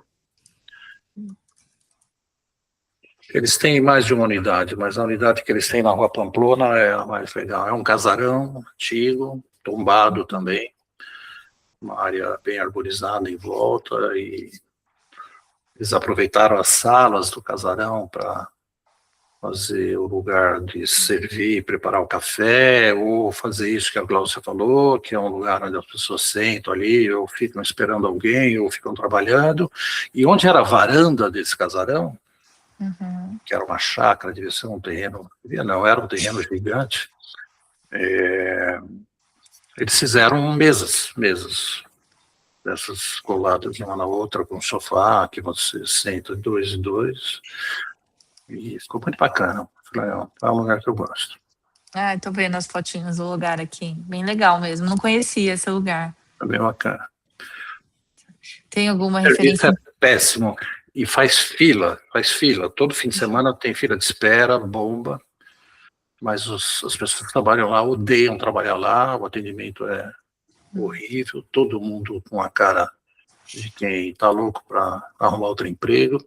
Eles têm mais de uma unidade, mas a unidade que eles têm na Rua Pamplona é a mais legal. É um casarão antigo, tombado também, uma área bem arborizada em volta, e eles aproveitaram as salas do casarão para fazer o lugar de servir, preparar o café, ou fazer isso que a Glaucia falou, que é um lugar onde as pessoas sentam ali, ou ficam esperando alguém, ou ficam trabalhando. E onde era a varanda desse casarão, que era uma chácara, devia ser um terreno, não, era um terreno gigante, eles fizeram mesas dessas coladas uma na outra, com um sofá, que você senta dois e dois, e ficou muito bacana. É um lugar que eu gosto. Ah, tô vendo as fotinhas do lugar aqui. Bem legal mesmo. Não conhecia esse lugar. É bem bacana. Tem alguma Isso referência? é péssimo. E faz fila. Todo fim de semana tem fila de espera, bomba. Mas as pessoas que trabalham lá odeiam trabalhar lá, o atendimento é horrível, todo mundo com a cara de quem está louco para arrumar outro emprego.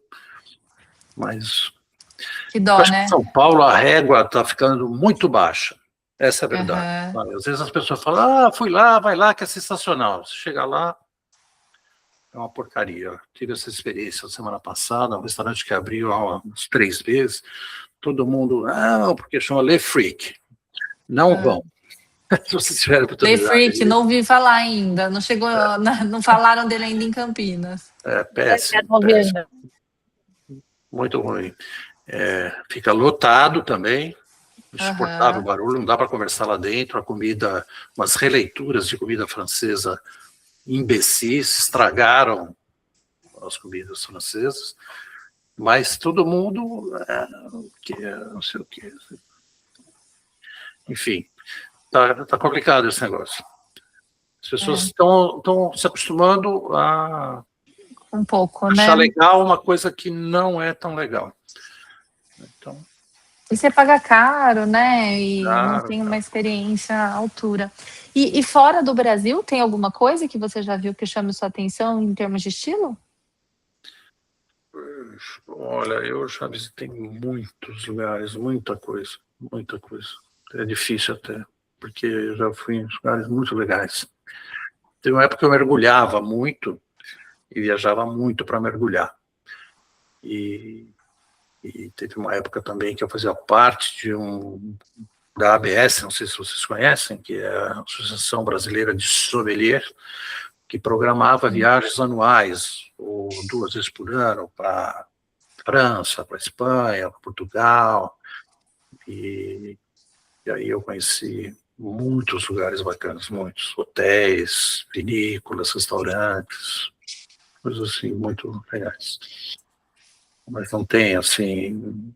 Mas Que eu dó, acho que em né? São Paulo a régua está ficando muito baixa. Essa é a verdade. Aham. Às vezes as pessoas falam, fui lá, vai lá, que é sensacional. Você chega lá, é uma porcaria. Tive essa experiência semana passada, um restaurante que abriu há uns 3 meses, todo mundo, porque chama Le Freak. Não vão. Se vocês tiverem Le oportunidade. Freak, não ouvi falar ainda. Não chegou, não falaram dele ainda em Campinas. É péssimo, péssimo. Muito ruim. Fica lotado também, insuportável o barulho, não dá para conversar lá dentro, a comida, umas releituras de comida francesa imbecis, estragaram as comidas francesas, mas todo mundo, não sei o que. Enfim, tá complicado esse negócio. As pessoas estão se acostumando a um pouco, achar né? legal uma coisa que não é tão legal. Então, e você paga caro, né? E não claro, tem uma experiência à altura. E fora do Brasil, tem alguma coisa que você já viu que chame sua atenção em termos de estilo? Olha, eu já visitei muitos lugares, muita coisa. É difícil até, porque eu já fui em lugares muito legais. Teve uma época que eu mergulhava muito e viajava muito para mergulhar. E teve uma época também que eu fazia parte da ABS, não sei se vocês conhecem, que é a Associação Brasileira de Sommelier, que programava viagens anuais, ou 2 vezes por ano, para França, para Espanha, para Portugal, e aí eu conheci muitos lugares bacanas, muitos hotéis, vinícolas, restaurantes, coisas assim muito legais. Mas não tem, assim,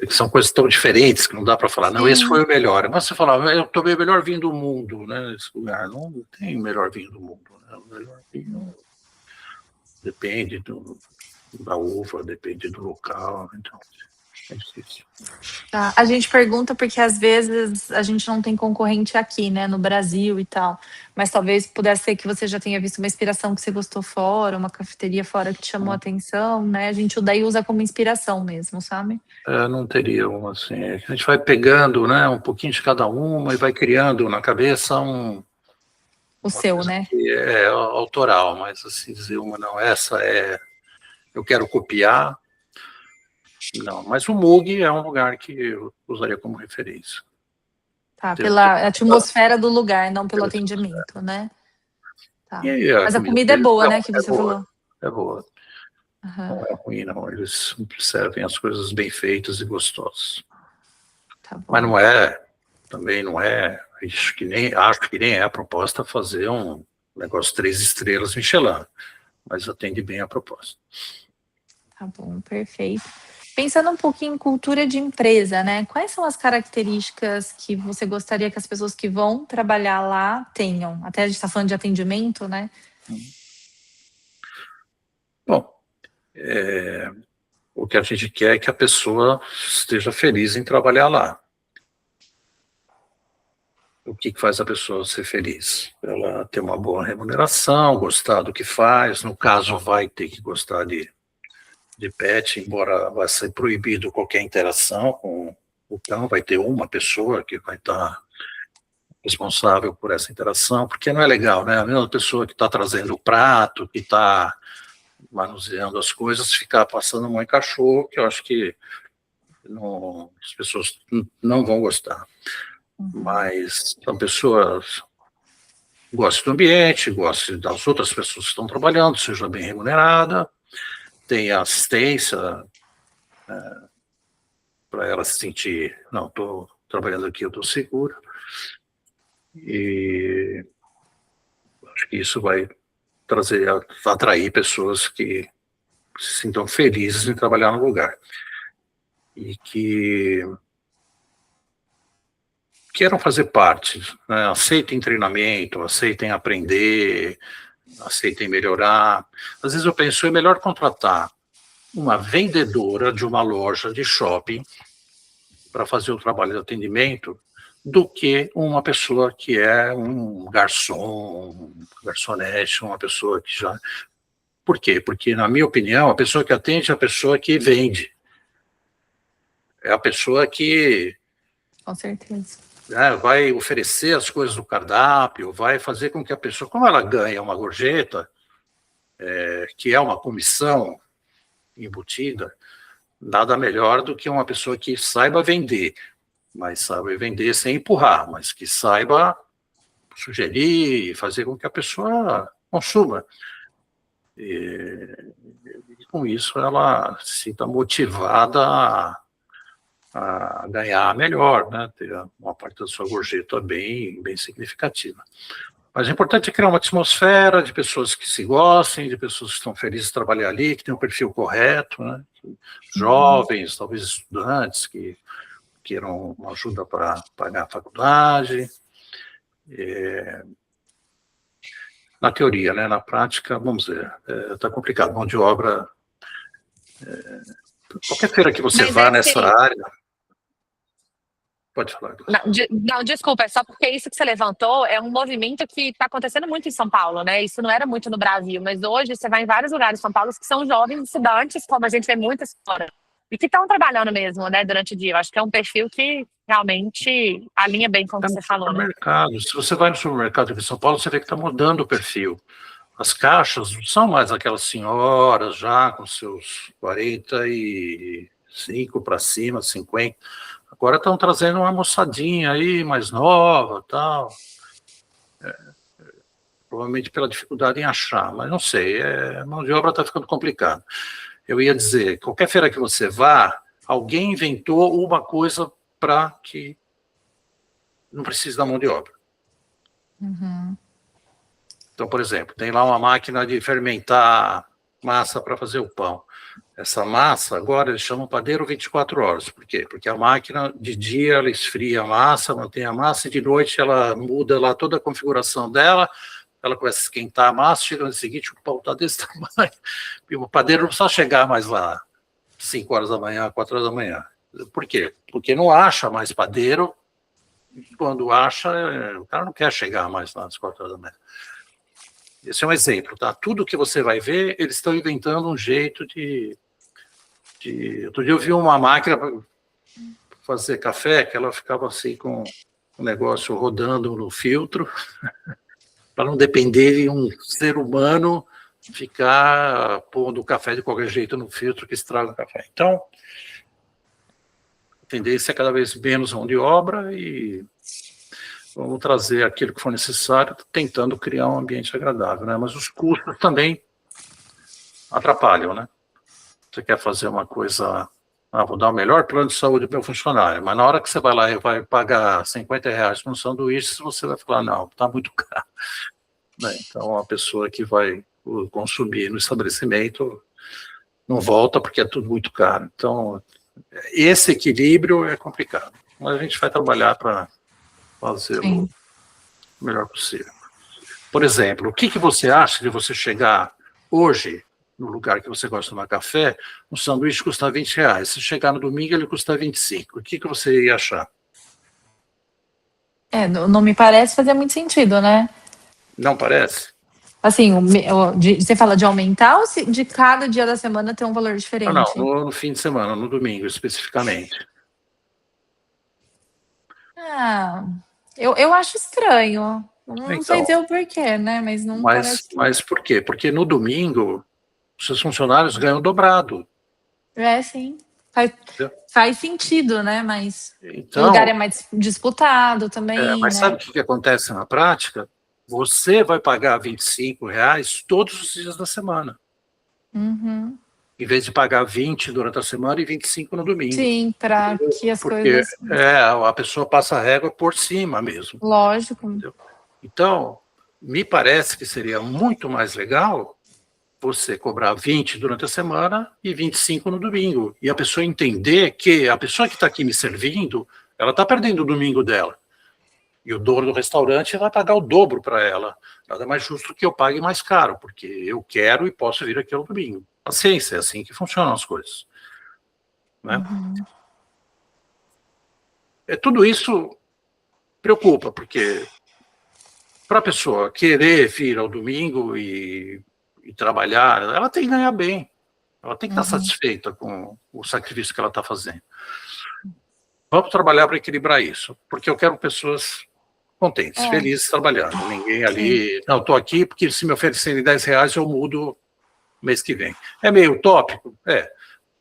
são coisas tão diferentes que não dá para falar, não, esse foi o melhor. Mas você fala, eu tomei o melhor vinho do mundo, né, nesse lugar. Não tem o melhor vinho do mundo, né? O melhor vinho depende da uva, depende do local, então. É difícil. Tá. A gente pergunta porque às vezes a gente não tem concorrente aqui, né, no Brasil e tal. Mas talvez pudesse ser que você já tenha visto uma inspiração que você gostou fora, uma cafeteria fora que te chamou a atenção, né? A gente daí usa como inspiração mesmo, sabe? Não teria uma assim. A gente vai pegando, né, um pouquinho de cada uma e vai criando na cabeça O uma seu, coisa né? que é autoral, mas assim dizer uma não, essa eu quero copiar, não. Mas o Mug é um lugar que eu usaria como referência. Tá, pela atmosfera do lugar, não pelo atendimento, né? Tá. E Mas a comida é deles boa, né, que você falou. é boa. Aham, Não é ruim, não. Eles servem as coisas bem feitas e gostosas. tá Mas bom. também não é, acho que nem é a proposta fazer um negócio 3 estrelas Michelin, mas atende bem a proposta. Tá bom, perfeito. Pensando um pouquinho em cultura de empresa, né? Quais são as características que você gostaria que as pessoas que vão trabalhar lá tenham? Até a gente está falando de atendimento, né? Bom, o que a gente quer é que a pessoa esteja feliz em trabalhar lá. O que faz a pessoa ser feliz? Ela ter uma boa remuneração, gostar do que faz, no caso vai ter que gostar de pet, embora vai ser proibido qualquer interação com o cão, vai ter uma pessoa que vai estar responsável por essa interação, porque não é legal, né? A mesma pessoa que está trazendo o prato, que está manuseando as coisas, ficar passando a mão em cachorro, que eu acho que as pessoas não vão gostar. Mas são pessoas que gostam do ambiente, gostam das outras pessoas que estão trabalhando, seja bem remunerada, tem assistência para ela se sentir, não, estou trabalhando aqui, eu estou segura. E acho que isso vai atrair pessoas que se sintam felizes em trabalhar no lugar. E que queiram fazer parte, né? Aceitem treinamento, aceitem aprender, aceitem melhorar. Às vezes eu penso, é melhor contratar uma vendedora de uma loja de shopping para fazer o trabalho de atendimento do que uma pessoa que é um garçom, um garçonete, uma pessoa que já... Por quê? Porque, na minha opinião, a pessoa que atende é a pessoa que vende. É a pessoa que... Com certeza. vai oferecer as coisas do cardápio, vai fazer com que a pessoa, como ela ganha uma gorjeta, que é uma comissão embutida, nada melhor do que uma pessoa que saiba vender, mas saiba vender sem empurrar, mas que saiba sugerir, fazer com que a pessoa consuma. E com isso ela se sinta motivada a ganhar melhor, né? Ter uma parte da sua gorjeta bem significativa. Mas o importante é criar uma atmosfera de pessoas que se gostem, de pessoas que estão felizes de trabalhar ali, que tenham um perfil correto, né? Jovens, talvez estudantes que queiram uma ajuda para pagar a faculdade. Na teoria, né? Na prática, vamos ver, está complicado. Mão de obra... qualquer feira que você vá nessa área... Pode falar. Não, desculpa, é só porque isso que você levantou é um movimento que está acontecendo muito em São Paulo, né? Isso não era muito no Brasil, mas hoje você vai em vários lugares de São Paulo que são jovens estudantes, como a gente vê muitas fora, e que estão trabalhando mesmo, né, durante o dia. Eu acho que é um perfil que realmente alinha bem com o que você falou, né? Se você vai no supermercado aqui em São Paulo, você vê que está mudando o perfil. As caixas não são mais aquelas senhoras já com seus 45 para cima, 50. Agora estão trazendo uma moçadinha aí, mais nova, tal. Provavelmente pela dificuldade em achar, mas não sei, a mão de obra está ficando complicada. Eu ia dizer, qualquer feira que você vá, alguém inventou uma coisa para que não precise da mão de obra. Uhum. Então, por exemplo, tem lá uma máquina de fermentar massa para fazer o pão. Essa massa, agora, eles chamam padeiro 24 horas. Por quê? Porque a máquina, de dia, ela esfria a massa, mantém a massa, e de noite ela muda lá toda a configuração dela, ela começa a esquentar a massa, chega no seguinte, o pão está desse tamanho. E o padeiro não precisa chegar mais lá 5 horas da manhã, 4 horas da manhã. Por quê? Porque não acha mais padeiro. Quando acha, o cara não quer chegar mais lá às 4 horas da manhã. Esse é um exemplo, tá? Tudo que você vai ver, eles estão inventando um jeito de... Outro dia eu vi uma máquina para fazer café, que ela ficava assim com o negócio rodando no filtro, para não depender de um ser humano ficar pondo o café de qualquer jeito no filtro que estraga o café. Então, a tendência é cada vez menos mão de obra e vamos trazer aquilo que for necessário, tentando criar um ambiente agradável, né? Mas os custos também atrapalham, né? Você quer fazer uma coisa, vou dar o melhor plano de saúde para o meu funcionário, mas na hora que você vai lá e vai pagar R$50 por um sanduíche, você vai falar, não, está muito caro. Né? Então, a pessoa que vai consumir no estabelecimento não volta porque é tudo muito caro. Então, esse equilíbrio é complicado. Mas a gente vai trabalhar para fazê-lo o melhor possível. Por exemplo, o que você acha de você chegar hoje no lugar que você gosta de tomar café, um sanduíche custa R$20. Se chegar no domingo, ele custa 25. O que você ia achar? Não me parece fazer muito sentido, né? Não parece? Assim, você fala de aumentar ou de cada dia da semana ter um valor diferente? Não, no fim de semana, no domingo, especificamente. Eu acho estranho. Não sei dizer o porquê, né? Mas não parece. Mas por quê? Porque no domingo, os seus funcionários ganham dobrado. Sim. Faz sentido, né? Mas então, o lugar é mais disputado também. Mas né? sabe o que acontece na prática? Você vai pagar R$25 todos os dias da semana. Uhum. Em vez de pagar 20 durante a semana e 25 no domingo. Sim, para que as Porque coisas... a pessoa passa a régua por cima mesmo. Lógico. Entendeu? Então, me parece que seria muito mais legal você cobrar 20 durante a semana e 25 no domingo. E a pessoa entender que a pessoa que está aqui me servindo, ela está perdendo o domingo dela. E o dono do restaurante vai pagar o dobro para ela. Nada mais justo que eu pague mais caro, porque eu quero e posso vir aqui ao domingo. Paciência, é assim que funcionam as coisas. Né? Uhum. Tudo isso preocupa, porque para a pessoa querer vir ao domingo e trabalhar, ela tem que ganhar bem. Ela tem que estar satisfeita com o sacrifício que ela está fazendo. Vamos trabalhar para equilibrar isso, porque eu quero pessoas contentes, felizes trabalhando. Ninguém ali, não, estou aqui porque se me oferecerem R$10 eu mudo mês que vem. É meio utópico?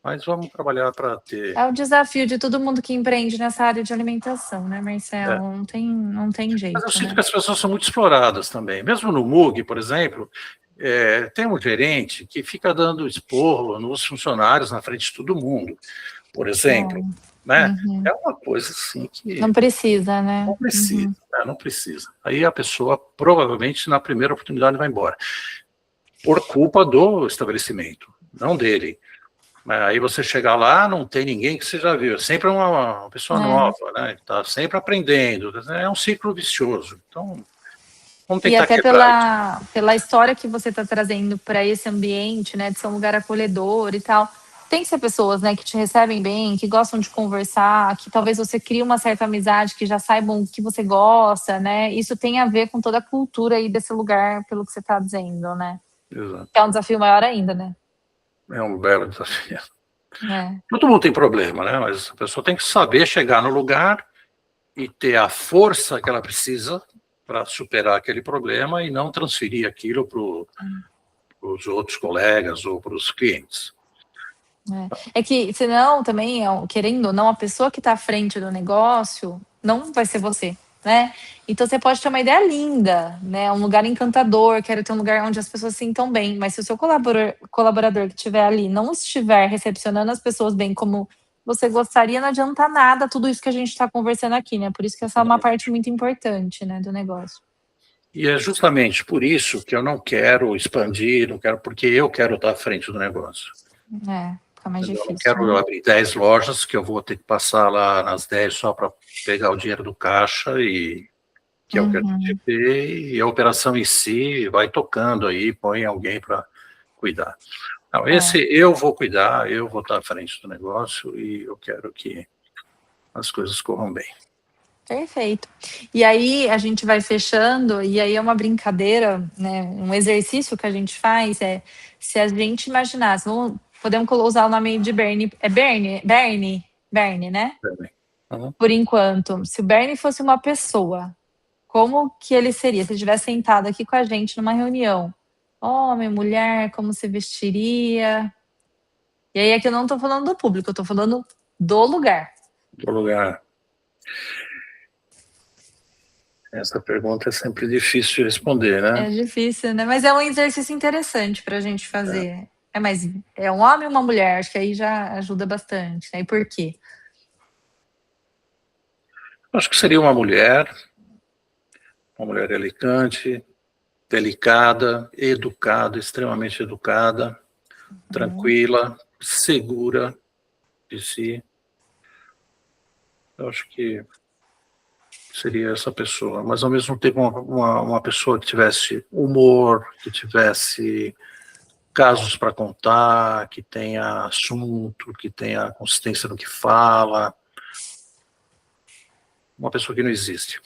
Mas vamos trabalhar para ter... É o desafio de todo mundo que empreende nessa área de alimentação, né, Marcelo? Não tem jeito. Mas eu sinto que as pessoas são muito exploradas também. Mesmo no MUG, por exemplo, tem um gerente que fica dando esporro nos funcionários na frente de todo mundo, por exemplo. Né? É uma coisa assim que... Não precisa, né? Não precisa, não precisa. Aí a pessoa provavelmente na primeira oportunidade vai embora. Por culpa do estabelecimento, não dele. Aí você chegar lá, não tem ninguém que você já viu. É sempre uma pessoa nova, né? Está sempre aprendendo. É um ciclo vicioso. Então, vamos tentar quebrar. E até pela história que você está trazendo para esse ambiente, né? De ser um lugar acolhedor e tal. Tem que ser pessoas, né, que te recebem bem, que gostam de conversar, que talvez você crie uma certa amizade, que já saibam o que você gosta, né? Isso tem a ver com toda a cultura aí desse lugar, pelo que você está dizendo, né? Exato. É um desafio maior ainda, né? É um belo desafio. Todo mundo tem problema, né? Mas a pessoa tem que saber chegar no lugar e ter a força que ela precisa para superar aquele problema e não transferir aquilo para os outros colegas ou para os clientes. É que, senão, também, querendo ou não, a pessoa que está à frente do negócio não vai ser você, né? Então, você pode ter uma ideia linda, né? Um lugar encantador, quero ter um lugar onde as pessoas se sintam bem, mas se o seu colaborador que estiver ali não estiver recepcionando as pessoas bem como você gostaria, não adianta nada tudo isso que a gente está conversando aqui, né? Por isso que essa é uma parte muito importante, né, do negócio. E é justamente por isso que eu não quero expandir, não quero, porque eu quero estar à frente do negócio. Fica mais difícil. Eu não quero abrir 10 lojas que eu vou ter que passar lá nas 10 só para pegar o dinheiro do caixa, e que é o que a gente vê, e a operação em si vai tocando aí, põe alguém para cuidar. Não, esse eu vou cuidar, eu vou estar à frente do negócio e eu quero que as coisas corram bem. Perfeito. E aí a gente vai fechando, e aí é uma brincadeira, né? Um exercício que a gente faz é se a gente imaginasse, podemos usar o nome de Bernie, é Bernie, né? Uhum. Por enquanto, se o Bernie fosse uma pessoa, como que ele seria? Se ele estivesse sentado aqui com a gente numa reunião, homem, mulher, como se vestiria? E aí aqui eu não estou falando do público, eu estou falando do lugar. Do lugar. Essa pergunta é sempre difícil de responder, né? É difícil, né? Mas é um exercício interessante para a gente fazer. Mas é um homem ou uma mulher? Acho que aí já ajuda bastante, né? E por quê? Acho que seria uma mulher elegante, delicada, educada, extremamente educada, tranquila, segura de si. Eu acho que seria essa pessoa, mas ao mesmo tempo uma pessoa que tivesse humor, que tivesse casos para contar, que tenha assunto, que tenha consistência no que fala. Uma pessoa que não existe.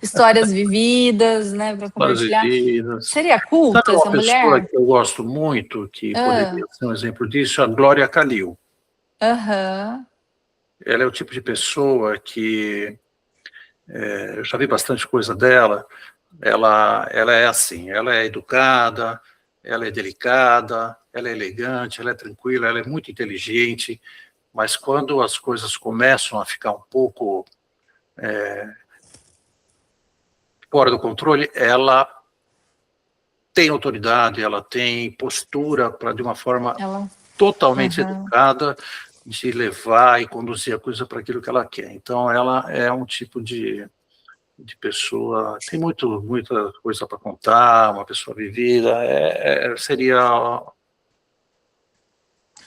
Histórias vividas, né? Para compartilhar. Vidas. Seria culta Sabe essa uma pessoa mulher? que eu gosto muito, que poderia ser um exemplo disso, a Glória Calil. Aham. Ela é o tipo de pessoa que eu já vi bastante coisa dela. Ela é assim, ela é educada, ela é delicada, ela é elegante, ela é tranquila, ela é muito inteligente, mas quando as coisas começam a ficar um pouco fora do controle, ela tem autoridade, ela tem postura para, de uma forma totalmente educada, de levar e conduzir a coisa para aquilo que ela quer. Então, ela é um tipo de pessoa, tem muita coisa para contar, uma pessoa vivida, seria...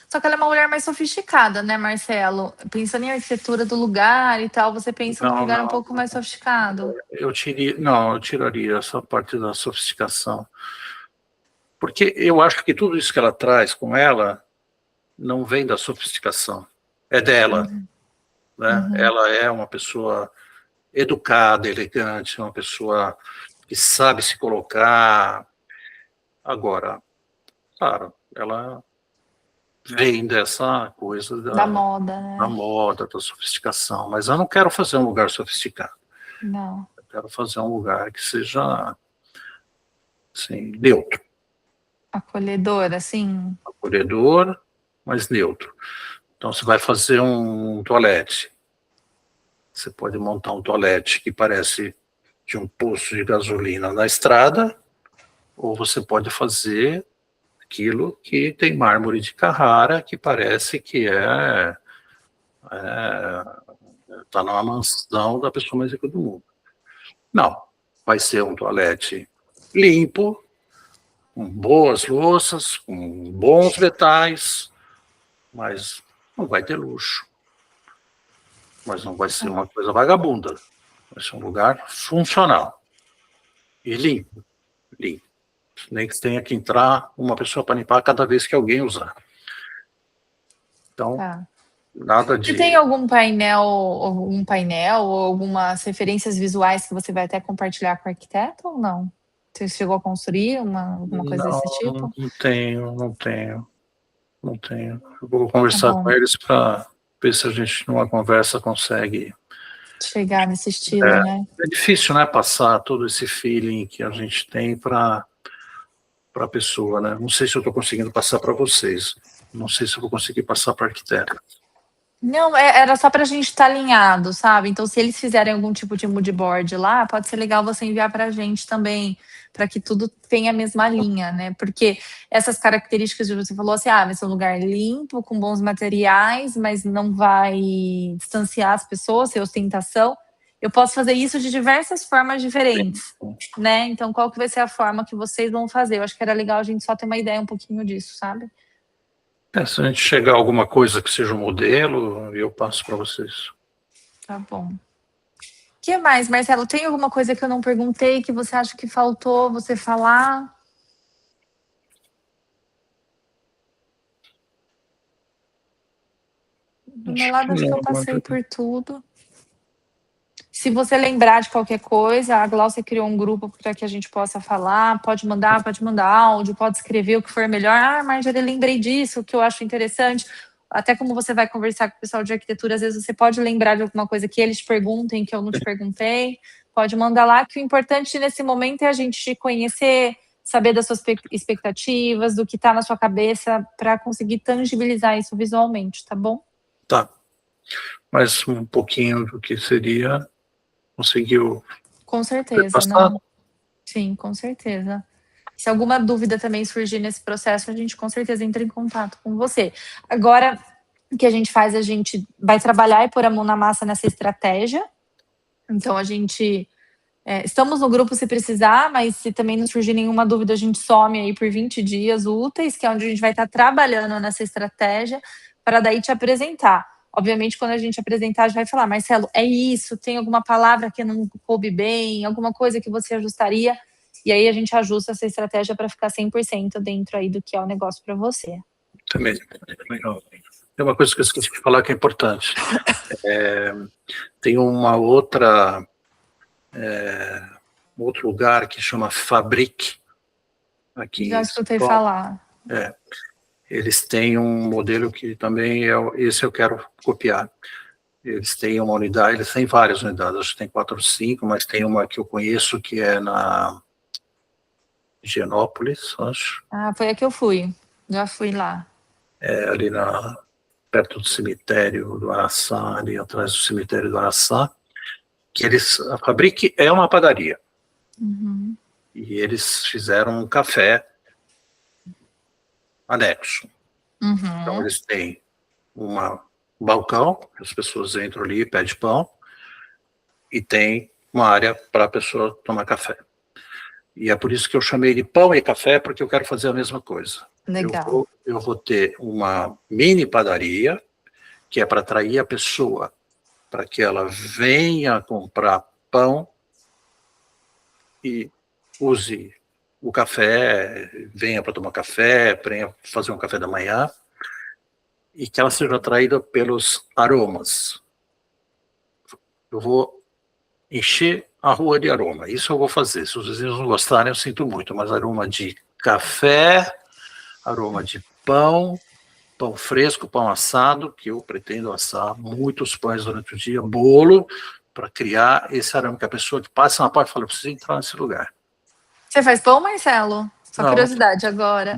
Só que ela é uma mulher mais sofisticada, né, Marcelo? Pensando em arquitetura do lugar e tal, você pensa num lugar um pouco mais sofisticado. Eu tiraria essa parte da sofisticação. Porque eu acho que tudo isso que ela traz com ela não vem da sofisticação, é dela. Né? Ela é uma pessoa educada, elegante, uma pessoa que sabe se colocar. Agora, claro, ela vem dessa coisa da moda, né? Da moda, da sofisticação, mas eu não quero fazer um lugar sofisticado. Não. Eu quero fazer um lugar que seja assim, neutro. Acolhedor, assim? Acolhedor, mas neutro. Então, você vai fazer um toalete. Você pode montar um toalete que parece de um poço de gasolina na estrada, ou você pode fazer aquilo que tem mármore de Carrara, que parece que está numa mansão da pessoa mais rica do mundo. Não, vai ser um toalete limpo, com boas louças, com bons metais, mas não vai ter luxo. Mas não vai ser uma coisa vagabunda. Vai ser um lugar funcional e limpo. Nem que tenha que entrar uma pessoa para limpar cada vez que alguém usar. Então, nada de... Você tem algum painel ou algumas referências visuais que você vai até compartilhar com o arquiteto ou não? Você chegou a construir alguma coisa desse tipo? Não tenho. Eu vou conversar com eles para ver se a gente, numa conversa, consegue... chegar nesse estilo, né? É difícil, né, passar todo esse feeling que a gente tem para a pessoa, né? Não sei se eu estou conseguindo passar para vocês. Não sei se eu vou conseguir passar para a arquiteta. Não, era só para a gente estar alinhado, sabe? Então, se eles fizerem algum tipo de mood board lá, pode ser legal você enviar para a gente também, para que tudo tenha a mesma linha, né? Porque essas características que você falou assim, vai ser um lugar limpo, com bons materiais, mas não vai distanciar as pessoas, ser ostentação. Eu posso fazer isso de diversas formas diferentes, né? Então, qual que vai ser a forma que vocês vão fazer? Eu acho que era legal a gente só ter uma ideia um pouquinho disso, sabe? Se a gente chegar a alguma coisa que seja um modelo, eu passo para vocês. Tá bom. O que mais, Marcelo? Tem alguma coisa que eu não perguntei que você acha que faltou você falar? Do meu lado, acho que eu Não, passei por tudo. Se você lembrar de qualquer coisa, a Glaucia criou um grupo para que a gente possa falar. Pode mandar áudio, pode escrever o que for melhor. Ah, Marjorie, lembrei disso, que eu acho interessante. Até como você vai conversar com o pessoal de arquitetura, às vezes você pode lembrar de alguma coisa que eles te perguntem, que eu não te perguntei. Pode mandar lá, que o importante nesse momento é a gente te conhecer, saber das suas expectativas, do que está na sua cabeça, para conseguir tangibilizar isso visualmente, tá bom? Tá. Mas um pouquinho do que seria, conseguiu Com certeza, passar? não. Sim, com certeza. Se alguma dúvida também surgir nesse processo, a gente com certeza entra em contato com você. Agora, o que a gente faz, a gente vai trabalhar e pôr a mão na massa nessa estratégia. Então, a gente... estamos no grupo se precisar, mas se também não surgir nenhuma dúvida, a gente some aí por 20 dias úteis, que é onde a gente vai estar trabalhando nessa estratégia, para daí te apresentar. Obviamente, quando a gente apresentar, a gente vai falar, Marcelo, é isso, tem alguma palavra que não coube bem, alguma coisa que você ajustaria, e aí a gente ajusta essa estratégia para ficar 100% dentro aí do que é o negócio para você. Também. Legal. Tem uma coisa que eu esqueci de falar que é importante. Tem uma outra... outro lugar que chama Fabric, aqui Já em escutei São Paulo. falar. Eles têm um modelo que também esse eu quero copiar. Eles têm uma unidade, eles têm várias unidades, acho que tem 4 ou 5, mas tem uma que eu conheço que é na Higienópolis, acho. Ah, foi a que eu fui. Já fui lá. Ali perto do cemitério do Araçá, ali atrás do cemitério do Araçá, que a Fabric é uma padaria. Uhum. E eles fizeram um café anexo. Uhum. Então eles têm um balcão, as pessoas entram ali e pedem pão, e tem uma área para a pessoa tomar café. E é por isso que eu chamei de pão e café, porque eu quero fazer a mesma coisa. Legal. Eu vou ter uma mini padaria, que é para atrair a pessoa, para que ela venha comprar pão e use o café, venha para tomar café, venha fazer um café da manhã, e que ela seja atraída pelos aromas. Eu vou encher a rua de aroma, isso eu vou fazer. Se os vizinhos não gostarem, eu sinto muito, mas aroma de café, aroma de pão, pão fresco, pão assado, que eu pretendo assar muitos pães durante o dia, bolo, para criar esse aroma, que a pessoa que passa na porta fala, eu preciso entrar nesse lugar. Você faz pão, Marcelo? Só Não, curiosidade agora.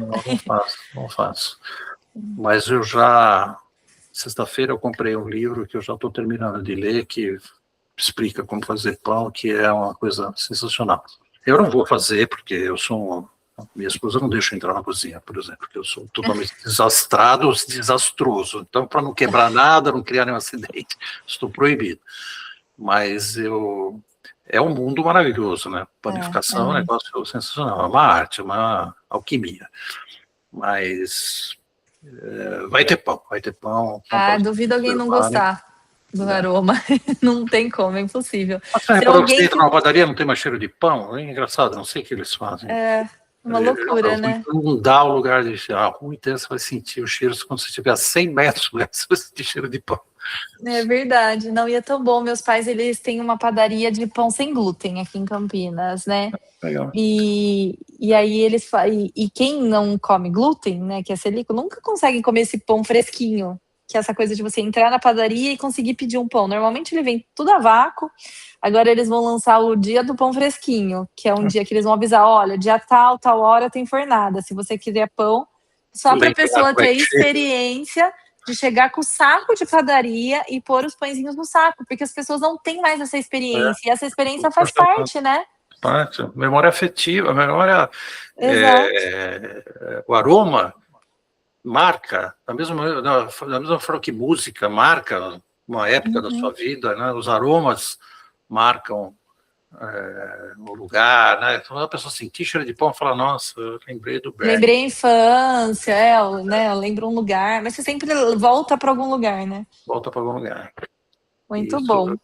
não faço. Mas sexta-feira eu comprei um livro que eu já estou terminando de ler, que explica como fazer pão, que é uma coisa sensacional. Eu não vou fazer, porque minha esposa não deixa eu entrar na cozinha, por exemplo, porque eu sou totalmente desastroso. Então, para não quebrar nada, não criar nenhum acidente, estou proibido. Mas é um mundo maravilhoso, né? Panificação é um negócio sensacional, é uma arte, uma alquimia. Mas vai ter pão. Duvido alguém não gostar do aroma. Não tem como, é impossível. Mas você reparou que você entra numa padaria, não tem mais cheiro de pão? É engraçado, não sei o que eles fazem. Uma loucura, né? Não dá o lugar de cheiro. Então você vai sentir o cheiro quando você estiver a 100 metros, você vai sentir cheiro de pão. É verdade, não, e é tão bom. Meus pais, eles têm uma padaria de pão sem glúten aqui em Campinas, né? Legal. E aí eles e quem não come glúten, né, que é celíaco, nunca consegue comer esse pão fresquinho, que é essa coisa de você entrar na padaria e conseguir pedir um pão. Normalmente ele vem tudo a vácuo. Agora eles vão lançar o dia do pão fresquinho, que é um dia que eles vão avisar, olha, dia tal hora tem fornada. Se você quiser pão, só para a pessoa ter experiência de chegar com o saco de padaria e pôr os pãezinhos no saco, porque as pessoas não têm mais essa experiência, e essa experiência faz parte, né? Parte, memória afetiva, memória... o aroma marca, da mesma forma que música marca uma época da sua vida, né? Os aromas marcam o lugar, né? Então a pessoa sentir cheiro de pão e fala, nossa, eu lembrei do Bernie. Lembrei a infância, né? Eu lembro um lugar, mas você sempre volta para algum lugar, né? Volta para algum lugar. Muito bom.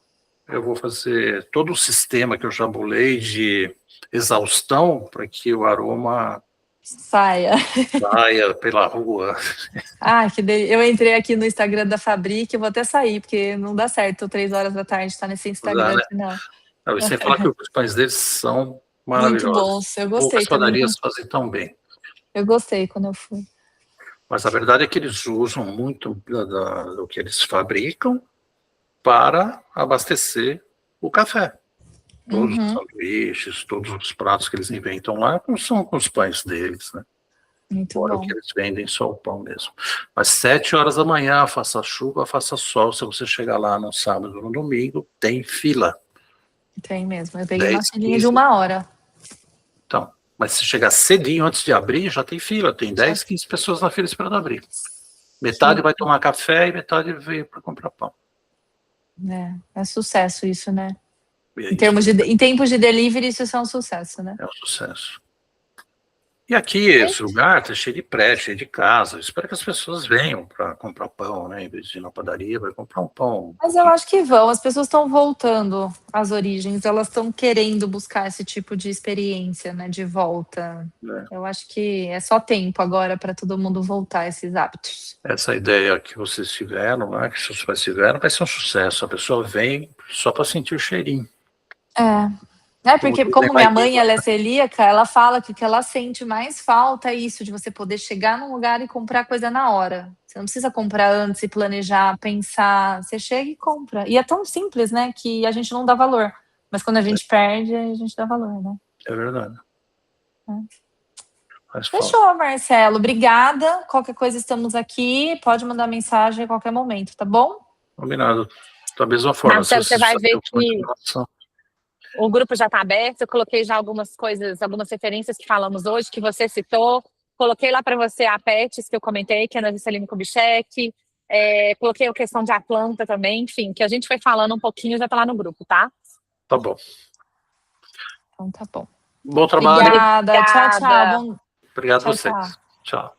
Eu vou fazer todo o sistema que eu já bolei de exaustão para que o aroma Saia. saia pela rua. Ah, eu entrei aqui no Instagram da Fabric, eu vou até sair, porque não dá certo 3 horas da tarde estar nesse Instagram, Né? não. Não, e sem falar que os pães deles são Muito maravilhosos. bons, eu gostei Poucas também. padarias fazem tão bem. Eu gostei quando eu fui. Mas a verdade é que eles usam muito do que eles fabricam para abastecer o café. Todos os sanduíches, todos os pratos que eles inventam lá são com os pães deles, né? Muito Fora o bom. que eles vendem só o pão mesmo. Mas 7 horas da manhã, faça chuva, faça sol, se você chegar lá no sábado ou no domingo, tem fila. Tem mesmo. Eu peguei 10, uma filinha 15. de 1 hora. Então, mas se chegar cedinho antes de abrir, já tem fila. Tem 10, 15 pessoas na fila esperando abrir. Metade vai tomar café e metade veio para comprar pão. É sucesso isso, né? E é Em tempos de delivery, isso é um sucesso, né? É um sucesso. E aqui, esse lugar tá cheio de prédio, cheio de casa. Eu espero que as pessoas venham para comprar pão, né? Em vez de ir na padaria, vai comprar um pão. Mas eu acho que vão. As pessoas estão voltando às origens. Elas estão querendo buscar esse tipo de experiência, né? De volta. Eu acho que é só tempo agora para todo mundo voltar a esses hábitos. Essa ideia que vocês tiveram, né? Que seus pais tiveram, vai ser um sucesso. A pessoa vem só para sentir o cheirinho. Porque como minha mãe ela é celíaca, ela fala que o que ela sente mais falta é isso, de você poder chegar num lugar e comprar coisa na hora. Você não precisa comprar antes e planejar, pensar. Você chega e compra. E é tão simples, né, que a gente não dá valor. Mas quando a gente perde, a gente dá valor, né? É verdade. Fechou, Marcelo. Obrigada. Qualquer coisa estamos aqui. Pode mandar mensagem a qualquer momento, tá bom? Combinado. Da mesma forma. Marcelo, você vai ver que o grupo já está aberto. Eu coloquei já algumas coisas, algumas referências que falamos hoje, que você citou. Coloquei lá para você a PETS, que eu comentei, que é a Juscelino Kubitschek. Coloquei a questão de Atlanta também. Enfim, que a gente foi falando um pouquinho, já está lá no grupo, tá? Tá bom. Então tá bom. Bom trabalho. Obrigada. Tchau, tchau. Obrigado a vocês. Tchau.